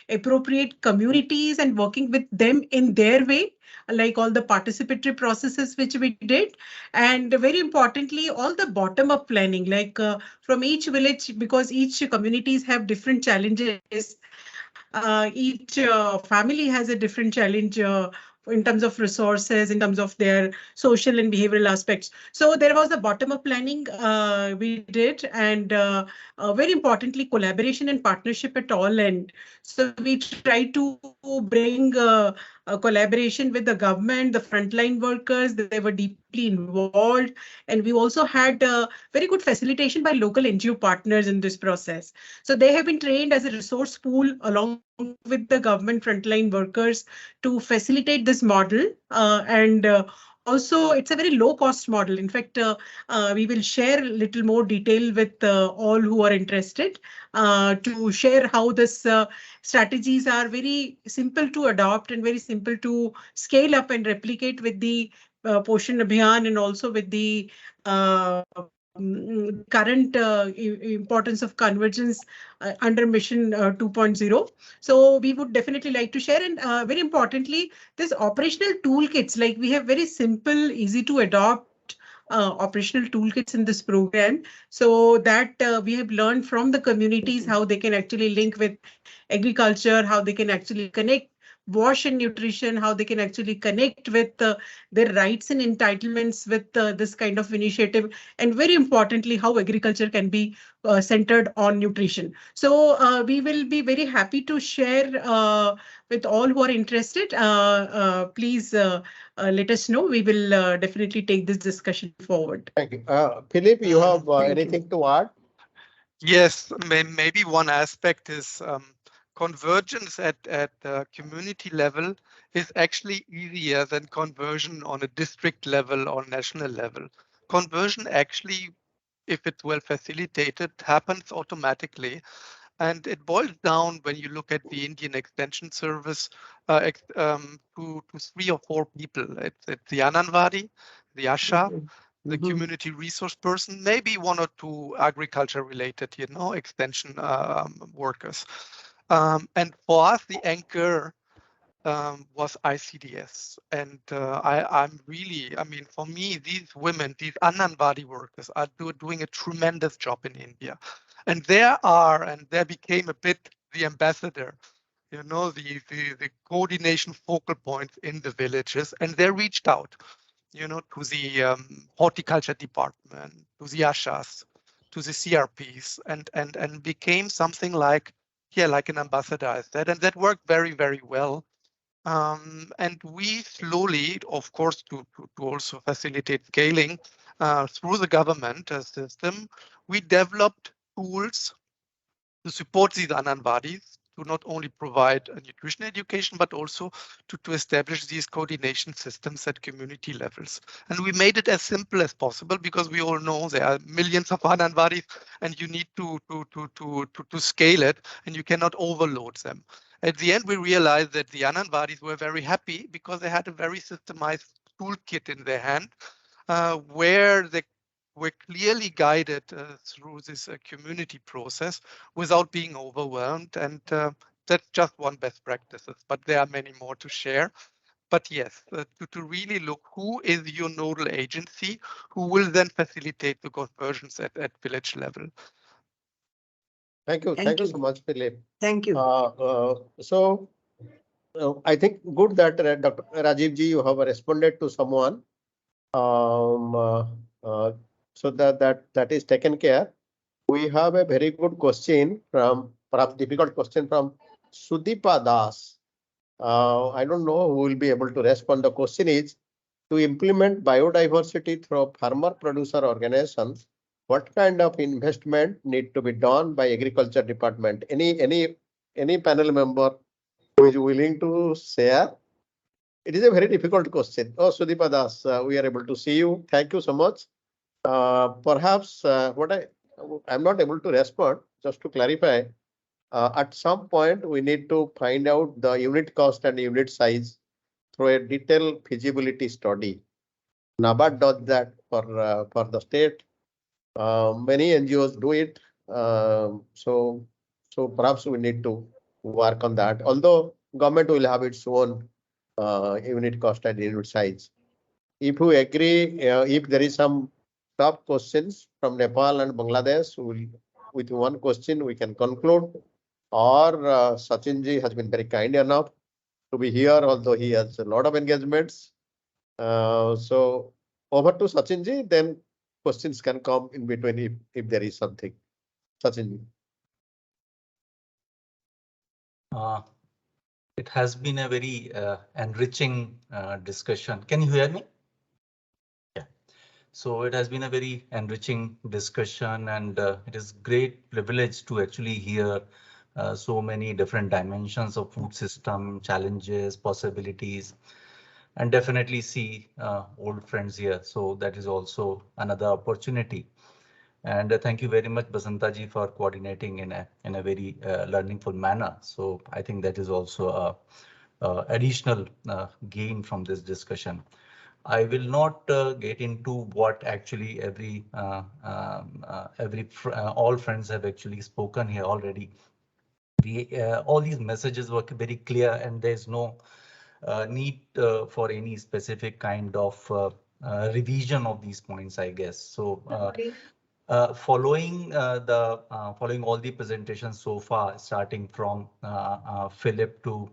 appropriate communities and working with them in their way, like all the participatory processes which we did. And very importantly, all the bottom up planning, like from each village, because each communities have different challenges. Each family has a different challenge in terms of resources, in terms of their social and behavioral aspects. So there was a bottom up planning we did, and very importantly, collaboration and partnership at all end. So we try to bring a collaboration with the government, the frontline workers. They were deeply involved, and we also had very good facilitation by local NGO partners in this process. So they have been trained as a resource pool along with the government frontline workers to facilitate this model. And also, it's a very low cost model. In fact, we will share a little more detail with all who are interested to share how this strategies are very simple to adopt and very simple to scale up and replicate with the Poshan Abhiyan and also with the current importance of convergence under Mission 2.0. So we would definitely like to share, and very importantly, this operational toolkits, like we have very simple, easy to adopt operational toolkits in this program, so that we have learned from the communities how they can actually link with agriculture, how they can actually connect WASH and nutrition, how they can actually connect with their rights and entitlements with this kind of initiative, and very importantly, how agriculture can be centered on nutrition. So we will be very happy to share with all who are interested. Please let us know. We will definitely take this discussion forward. Thank you. Philip, you have anything to add? Yes, maybe one aspect is convergence at the community level is actually easier than conversion on a district level or national level. Conversion actually, if it's well facilitated, happens automatically. And it boils down, when you look at the Indian Extension Service, to 3 or 4 people. It's the Ananwadi, the Asha, the community resource person, maybe 1 or 2 agriculture related, extension workers. And for us, the anchor was ICDS. And for me, these women, these Ananwadi workers are doing a tremendous job in India. And there became a bit the ambassador, the coordination focal points in the villages. And they reached out, to the horticulture department, to the Ashas, to the CRPs, and became something like an ambassador, I said, and that worked very, very well. And we slowly, of course, to also facilitate scaling through the government system, we developed tools to support these Ananwadis, to not only provide a nutrition education, but also to establish these coordination systems at community levels. And we made it as simple as possible, because we all know there are millions of Ananwadis, and you need to scale it, and you cannot overload them. At the end, we realized that the Ananwadis were very happy because they had a very systemized toolkit in their hand, where they were clearly guided through this community process without being overwhelmed. And that's just one best practices, but there are many more to share. But yes, to really look who is your nodal agency, who will then facilitate the conversions at village level. Thank you. Thank you so much, Philip. Thank you. I think good that Dr. Rajiv ji, you have responded to someone. So that is taken care. We have a very good question from, perhaps difficult question from Sudeepa Das. I don't know who will be able to respond. The question is, to implement biodiversity through farmer producer organizations, what kind of investment need to be done by agriculture department? Any panel member who is willing to share? It is a very difficult question. Oh, Sudeepa Das, we are able to see you. Thank you so much. Perhaps I'm not able to respond. Just to clarify, at some point we need to find out the unit cost and unit size through a detailed feasibility study. NABARD does that for the state. Many NGOs do it. So perhaps we need to work on that. Although government will have its own unit cost and unit size. If you agree, if there is some top questions from Nepal and Bangladesh, with one question we can conclude. Or Sachin ji has been very kind enough to be here, although he has a lot of engagements. So over to Sachin ji, then questions can come in between if there is something. Sachin ji. It has been a very enriching discussion. Can you hear me? Yeah. So it has been a very enriching discussion, and it is great privilege to actually hear so many different dimensions of food system, challenges, possibilities, and definitely see old friends here. So that is also another opportunity. And thank you very much, Basanta ji, for coordinating in a very learningful manner. So I think that is also a additional gain from this discussion. I will not get into what actually all friends have actually spoken here already. All these messages were very clear, and there's no need for any specific kind of revision of these points, I guess. So following all the presentations so far, starting from Philip to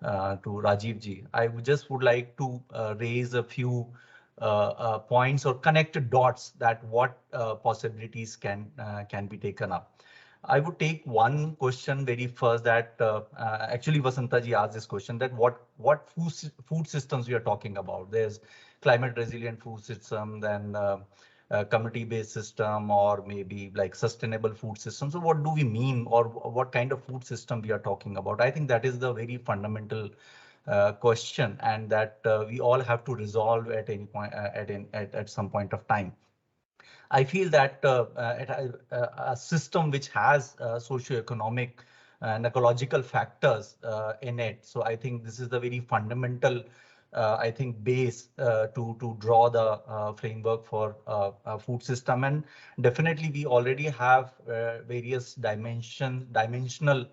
Rajiv ji, I would like to raise a few points or connected dots that what possibilities can be taken up. I would take one question very first that actually Vasanta ji asked this question, that what food systems we are talking about. There's climate resilient food system, then community-based system, or maybe like sustainable food system. So what do we mean, or what kind of food system we are talking about? I think that is the very fundamental question, and that we all have to resolve at any point at some point of time. I feel that a system which has socioeconomic and ecological factors in it. So I think this is the very fundamental, I think, base to draw the framework for a food system. And definitely we already have various dimensional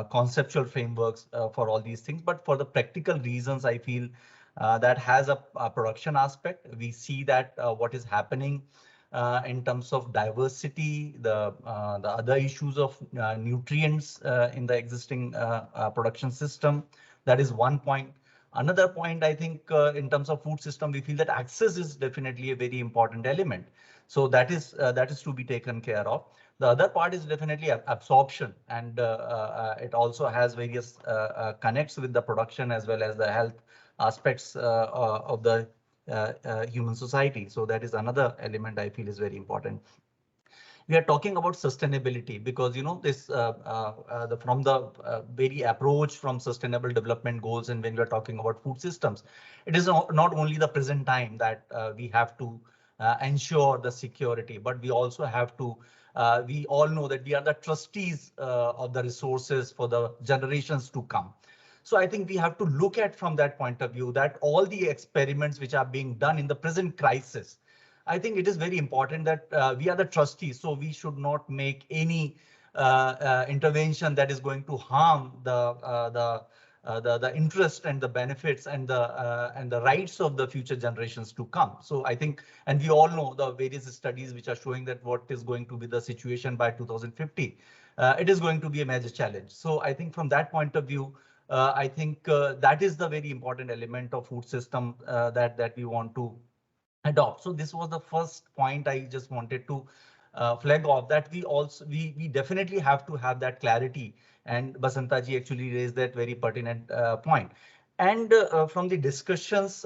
conceptual frameworks for all these things. But for the practical reasons, I feel that has a production aspect. We see that what is happening in terms of diversity, the other issues of nutrients in the existing production system. That is one point. Another point, I think, in terms of food system, we feel that access is definitely a very important element. So that is to be taken care of. The other part is definitely absorption, and it also has various connects with the production as well as the health aspects of the human society. So that is another element I feel is very important. We are talking about sustainability because, you know, this from the very approach from sustainable development goals, and when we are talking about food systems, it is not only the present time that we have to ensure the security, but we also have to we all know that we are the trustees of the resources for the generations to come. So I think we have to look at from that point of view that all the experiments which are being done in the present crisis, I think it is very important that we are the trustees, so we should not make any intervention that is going to harm the the interest and the benefits and the rights of the future generations to come. So I think, and we all know the various studies which are showing that what is going to be the situation by 2050. It is going to be a major challenge. So I think from that point of view, I think that is the very important element of food system that we want to adopt. So this was the first point I just wanted to flag off, that we definitely have to have that clarity, and Basanta ji actually raised that very pertinent point. And from the discussions,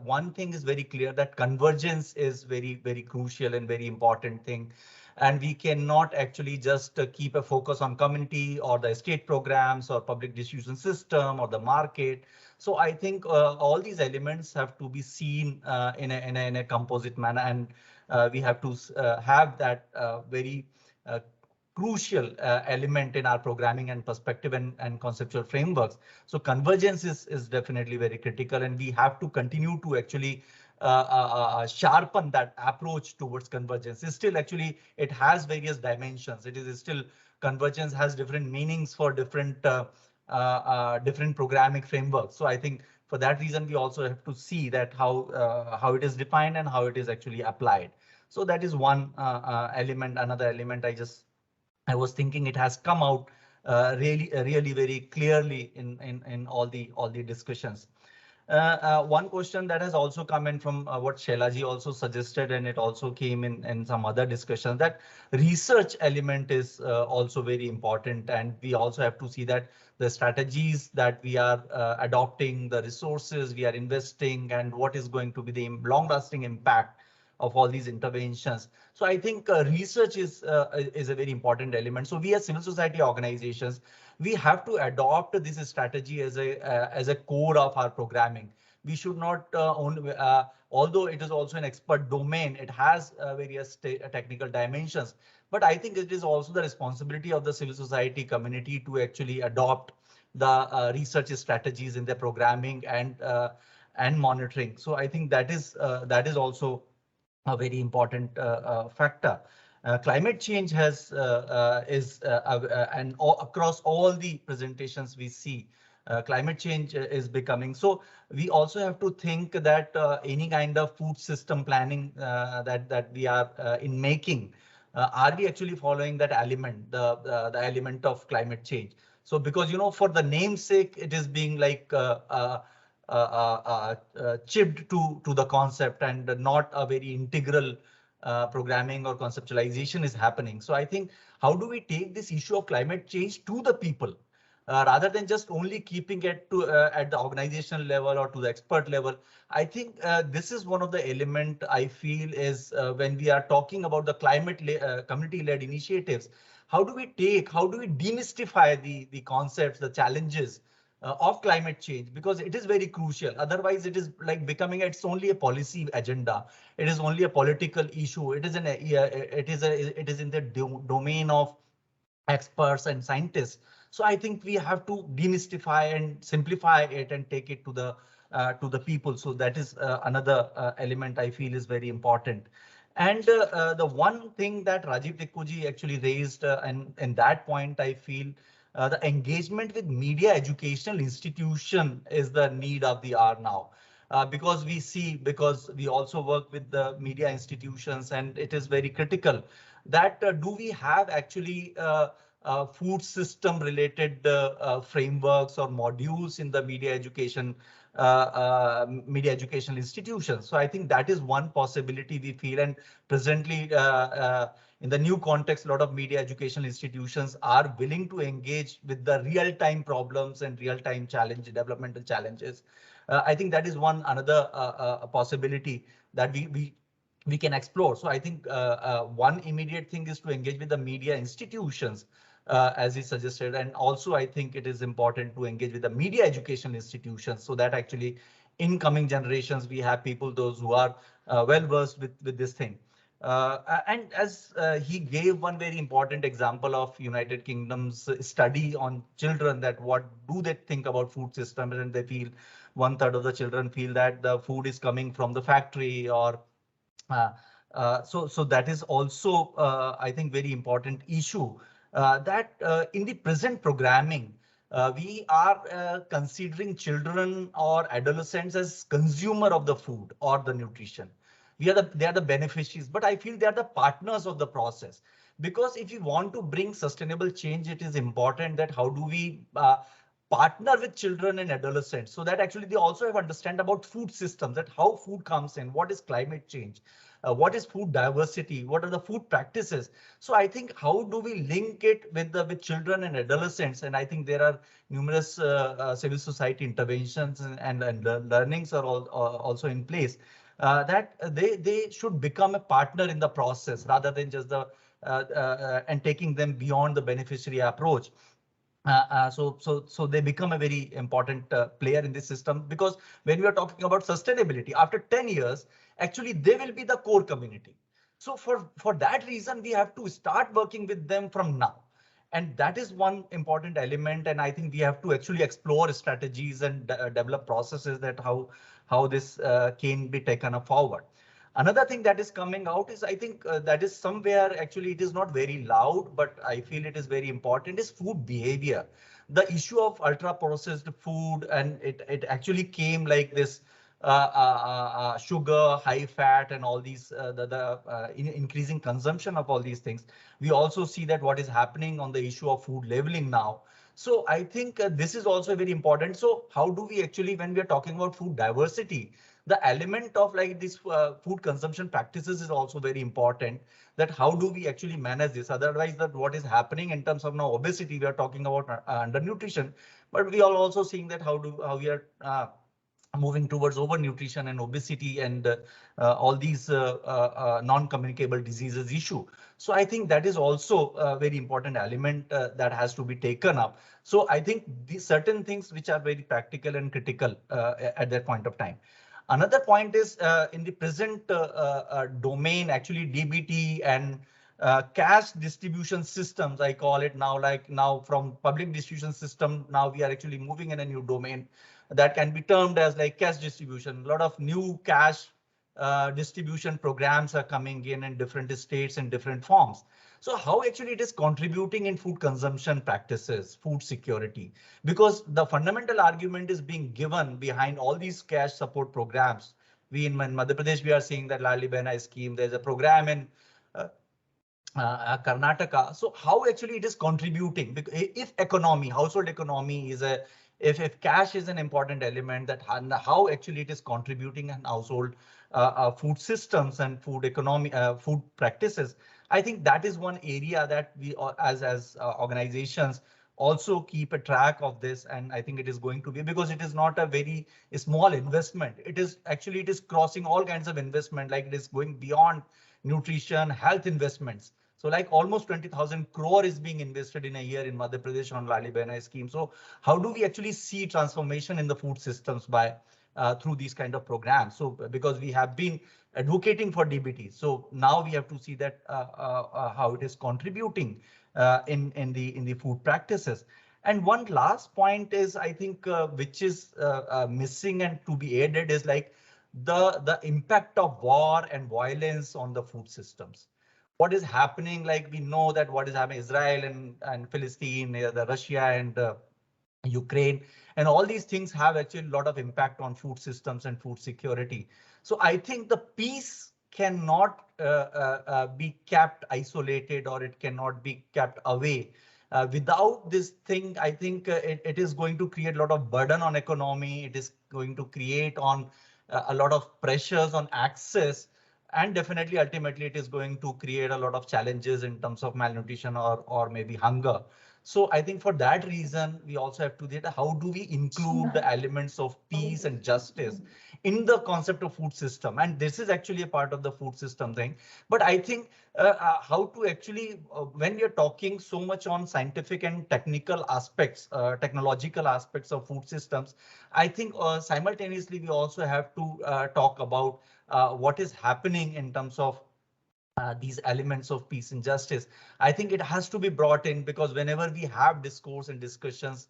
one thing is very clear, that convergence is very crucial and very important thing. And we cannot actually just keep a focus on community or the state programs or public distribution system or the market. So I think all these elements have to be seen in a composite manner, and we have to have that very crucial element in our programming and perspective and conceptual frameworks. So convergence is definitely very critical, and we have to continue to actually sharpen that approach towards convergence. It's still actually, it has various dimensions. It is still, convergence has different meanings for different different programming frameworks. So I think for that reason, we also have to see that how it is defined and how it is actually applied. So that is one element. Another element I was thinking it has come out really very clearly in all the discussions. One question that has also come in from what Shailaji also suggested, and it also came in some other discussions, that research element is also very important, and we also have to see that the strategies that we are adopting, the resources we are investing, and what is going to be the long-lasting impact of all these interventions. So I think research is a very important element. So we as civil society organizations, we have to adopt this strategy as a core of our programming. We should not although it is also an expert domain, it has various technical dimensions, but I think it is also the responsibility of the civil society community to actually adopt the research strategies in their programming and monitoring. So I think that is also a very important factor. Climate change has and across all the presentations we see, climate change is becoming. So we also have to think that any kind of food system planning that we are in making, are we actually following that element, the element of climate change? So because, you know, for the namesake, it is being like chipped to the concept, and not a very integral programming or conceptualization is happening. So I think, how do we take this issue of climate change to the people rather than just only keeping it to at the organizational level or to the expert level? I think this is one of the element I feel is when we are talking about the climate community-led initiatives, how do we demystify the concepts, the challenges of climate change, because it is very crucial. Otherwise, it is like becoming, it's only a policy agenda. It is only a political issue. It is in the domain of experts and scientists. So I think we have to demystify and simplify it and take it to the people. So that is another element I feel is very important. And the one thing that Rajiv Tikkuji actually raised, and that point I feel the engagement with media educational institution is the need of the hour now. Because we also work with the media institutions, and it is very critical that do we have actually food system related frameworks or modules in the media educational institutions. So I think that is one possibility we feel, and presently in the new context, a lot of media educational institutions are willing to engage with the real-time problems and real-time developmental challenges. I think that is another possibility that we can explore. So I think one immediate thing is to engage with the media institutions, as he suggested, and also I think it is important to engage with the media education institutions, so that actually in coming generations we have people, those who are well versed with this thing. And as he gave one very important example of United Kingdom's study on children, that what do they think about food system, and they feel 1/3 of the children feel that the food is coming from the factory, or so that is also I think very important issue that in the present programming we are considering children or adolescents as consumer of the food or the nutrition. They are the beneficiaries, but I feel they are the partners of the process. Because if you want to bring sustainable change, it is important that how do we partner with children and adolescents so that actually they also have understand about food systems, that how food comes in, what is climate change, what is food diversity, what are the food practices. So I think how do we link it with children and adolescents? And I think there are numerous civil society interventions and learnings are also in place that they should become a partner in the process rather than just the and taking them beyond the beneficiary approach. So they become a very important player in this system, because when we are talking about sustainability after 10 years, actually they will be the core community. So for that reason, we have to start working with them from now. And that is one important element. And I think we have to actually explore strategies and develop processes that how this can be taken forward. Another thing that is coming out is, I think that is somewhere actually it is not very loud, but I feel it is very important, is food behavior. The issue of ultra processed food, and it actually came like this sugar, high fat, and all these increasing consumption of all these things. We also see that what is happening on the issue of food labeling now. So I think this is also very important. So how do we actually, when we are talking about food diversity, the element of like this food consumption practices is also very important, that how do we actually manage this? Otherwise, that what is happening in terms of now obesity, we are talking about undernutrition, but we are also seeing that how we are moving towards overnutrition and obesity and all these non-communicable diseases issue. So I think that is also a very important element that has to be taken up. So I think these certain things which are very practical and critical at that point of time. Another point is in the present domain, actually DBT and cash distribution systems, I call it now, like now from public distribution system, now we are actually moving in a new domain that can be termed as like cash distribution. A lot of new cash distribution programs are coming in different states and different forms. So how actually it is contributing in food consumption practices, food security, because the fundamental argument is being given behind all these cash support programs. We in Madhya Pradesh, we are seeing that Ladli Behna scheme. There's a program in Karnataka. So how actually it is contributing? Because if economy, household economy is a, if cash is an important element, that how actually it is contributing in household food systems and food economy, food practices. I think that is one area that we as organizations also keep a track of this. And I think it is going to be, because it is not a very small investment. It is actually, it is crossing all kinds of investment, like it is going beyond nutrition, health investments. So like almost 20,000 crore is being invested in a year in Madhya Pradesh on Ladli Behna scheme. So how do we actually see transformation in the food systems by through these kind of programs? So because we have been advocating for DBT, so now we have to see that how it is contributing in the food practices. And one last point is, I think, which is missing and to be added is like the impact of war and violence on the food systems. What is happening, like we know that what is happening Israel and Palestine, the Russia and Ukraine, and all these things have actually a lot of impact on food systems and food security. So I think the peace cannot be kept isolated, or it cannot be kept away. Without this thing, I think it is going to create a lot of burden on economy. It is going to create on a lot of pressures on access. And definitely, ultimately, it is going to create a lot of challenges in terms of malnutrition or maybe hunger. So I think for that reason, we also have to think, how do we include the elements of peace and justice in the concept of food system? And this is actually a part of the food system thing. But I think how to actually, when we are talking so much on scientific and technical aspects, technological aspects of food systems, I think simultaneously we also have to talk about what is happening in terms of these elements of peace and justice. I think it has to be brought in, because whenever we have discourse and discussions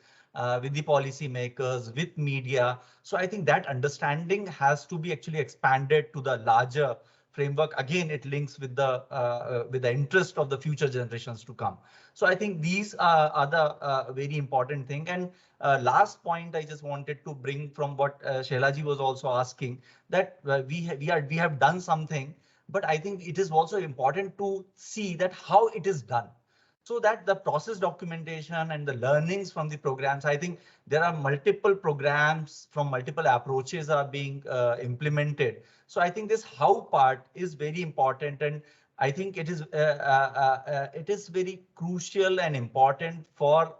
with the policy makers, with media, so I think that understanding has to be actually expanded to the larger framework, again, it links with the interest of the future generations to come. So I think these are the very important thing. And last point I just wanted to bring from what Shailaji was also asking, that we have done something, but I think it is also important to see that how it is done. So that the process documentation and the learnings from the programs, I think there are multiple programs from multiple approaches are being implemented. So I think this how part is very important, and I think it is very crucial and important for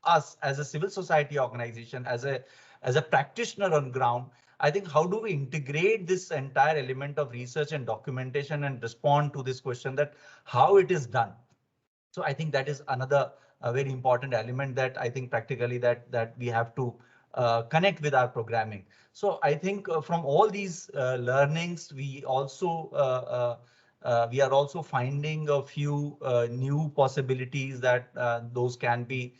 us as a civil society organization, as a practitioner on ground. I think how do we integrate this entire element of research and documentation and respond to this question that how it is done. So I think that is another very important element that I think practically that we have to connect with our programming. So I think from all these learnings, we also we are also finding a few new possibilities that those can be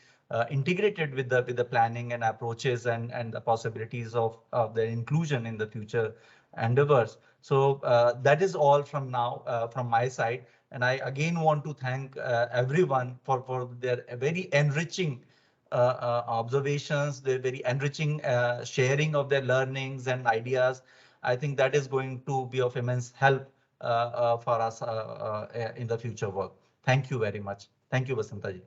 integrated with the planning and approaches and the possibilities of the inclusion in the future endeavors. So that is all from now from my side. And I again want to thank everyone for their very enriching observations, their very enriching sharing of their learnings and ideas. I think that is going to be of immense help for us in the future work. Thank you very much. Thank you, Basanta ji.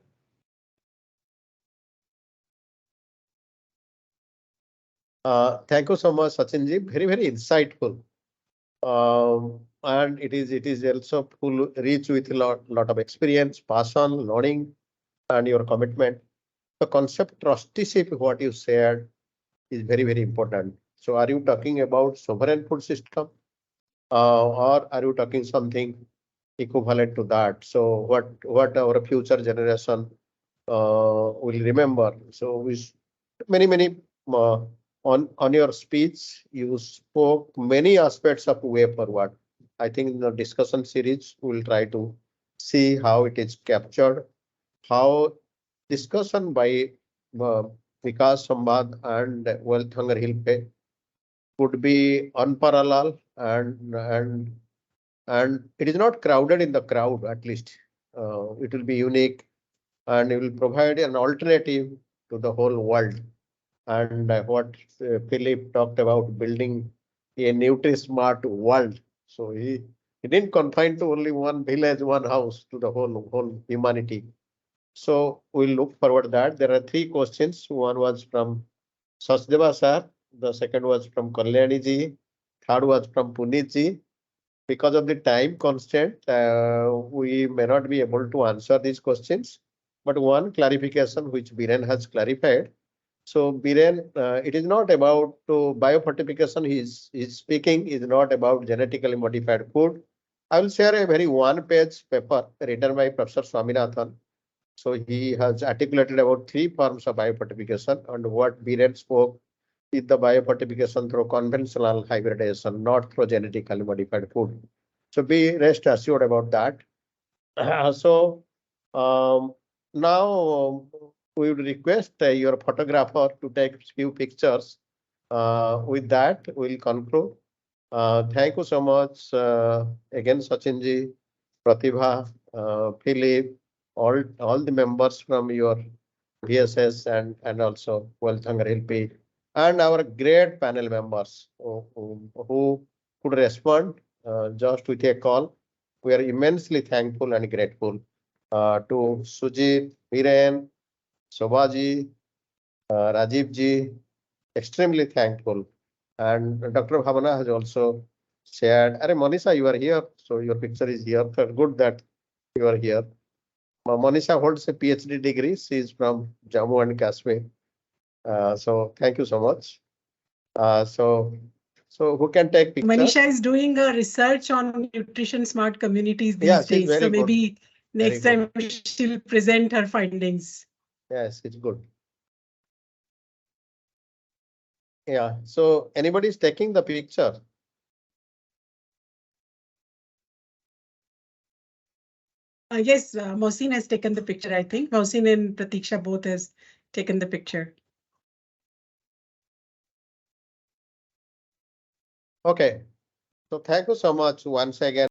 Thank you so much, Sachin ji. Very, very insightful. And it is also full rich with a lot of experience, passion, learning, and your commitment. The concept trusteeship, what you said, is very, very important. So are you talking about sovereign food system, or are you talking something equivalent to that? So what our future generation will remember? So with many on your speech, you spoke many aspects of way forward. I think in the discussion series, we'll try to see how it is captured, how discussion by Vikas Sambad and Wealth Hunger Hill Pay would be unparalleled, and it is not crowded in the crowd. At least it will be unique, and it will provide an alternative to the whole world. And what Philip talked about, building a Nutri-Smart world. So he didn't confine to only one village, one house, to the whole humanity. So we'll look forward to that. There are 3 questions. One was from Sachdeva sir. The second was from Kalyani ji. Third was from Puneet ji. Because of the time constraint, we may not be able to answer these questions. But one clarification which Biren has clarified. So Biren, it is not about biofortification. He's speaking is not about genetically modified food. I will share a very one-page paper written by Professor Swaminathan. So he has articulated about 3 forms of biofortification, and what Biren spoke is the biofortification through conventional hybridization, not through genetically modified food. So be rest assured about that. Now we would request your photographer to take few pictures. With that, we'll conclude. Thank you so much again, Sachin ji, Pratibha, Philip, all the members from your VSS and also Wealth Hunger LP, and our great panel members who could respond just with a call. We are immensely thankful and grateful to Sujit, Biren, Shobhaji, Rajiv ji, extremely thankful. And Dr. Bhavana has also shared. Monisha, you are here, so your picture is here. Good that you are here. Monisha holds a PhD degree. She is from Jammu and Kashmir. So thank you so much. So who can take picture? Manisha is doing a research on nutrition smart communities these days. So maybe next time she'll present her findings. Yes, it's good. Yeah, so anybody is taking the picture? Yes, Mohsin has taken the picture, I think. Mohsin and Pratiksha both has taken the picture. Okay, So thank you so much once again.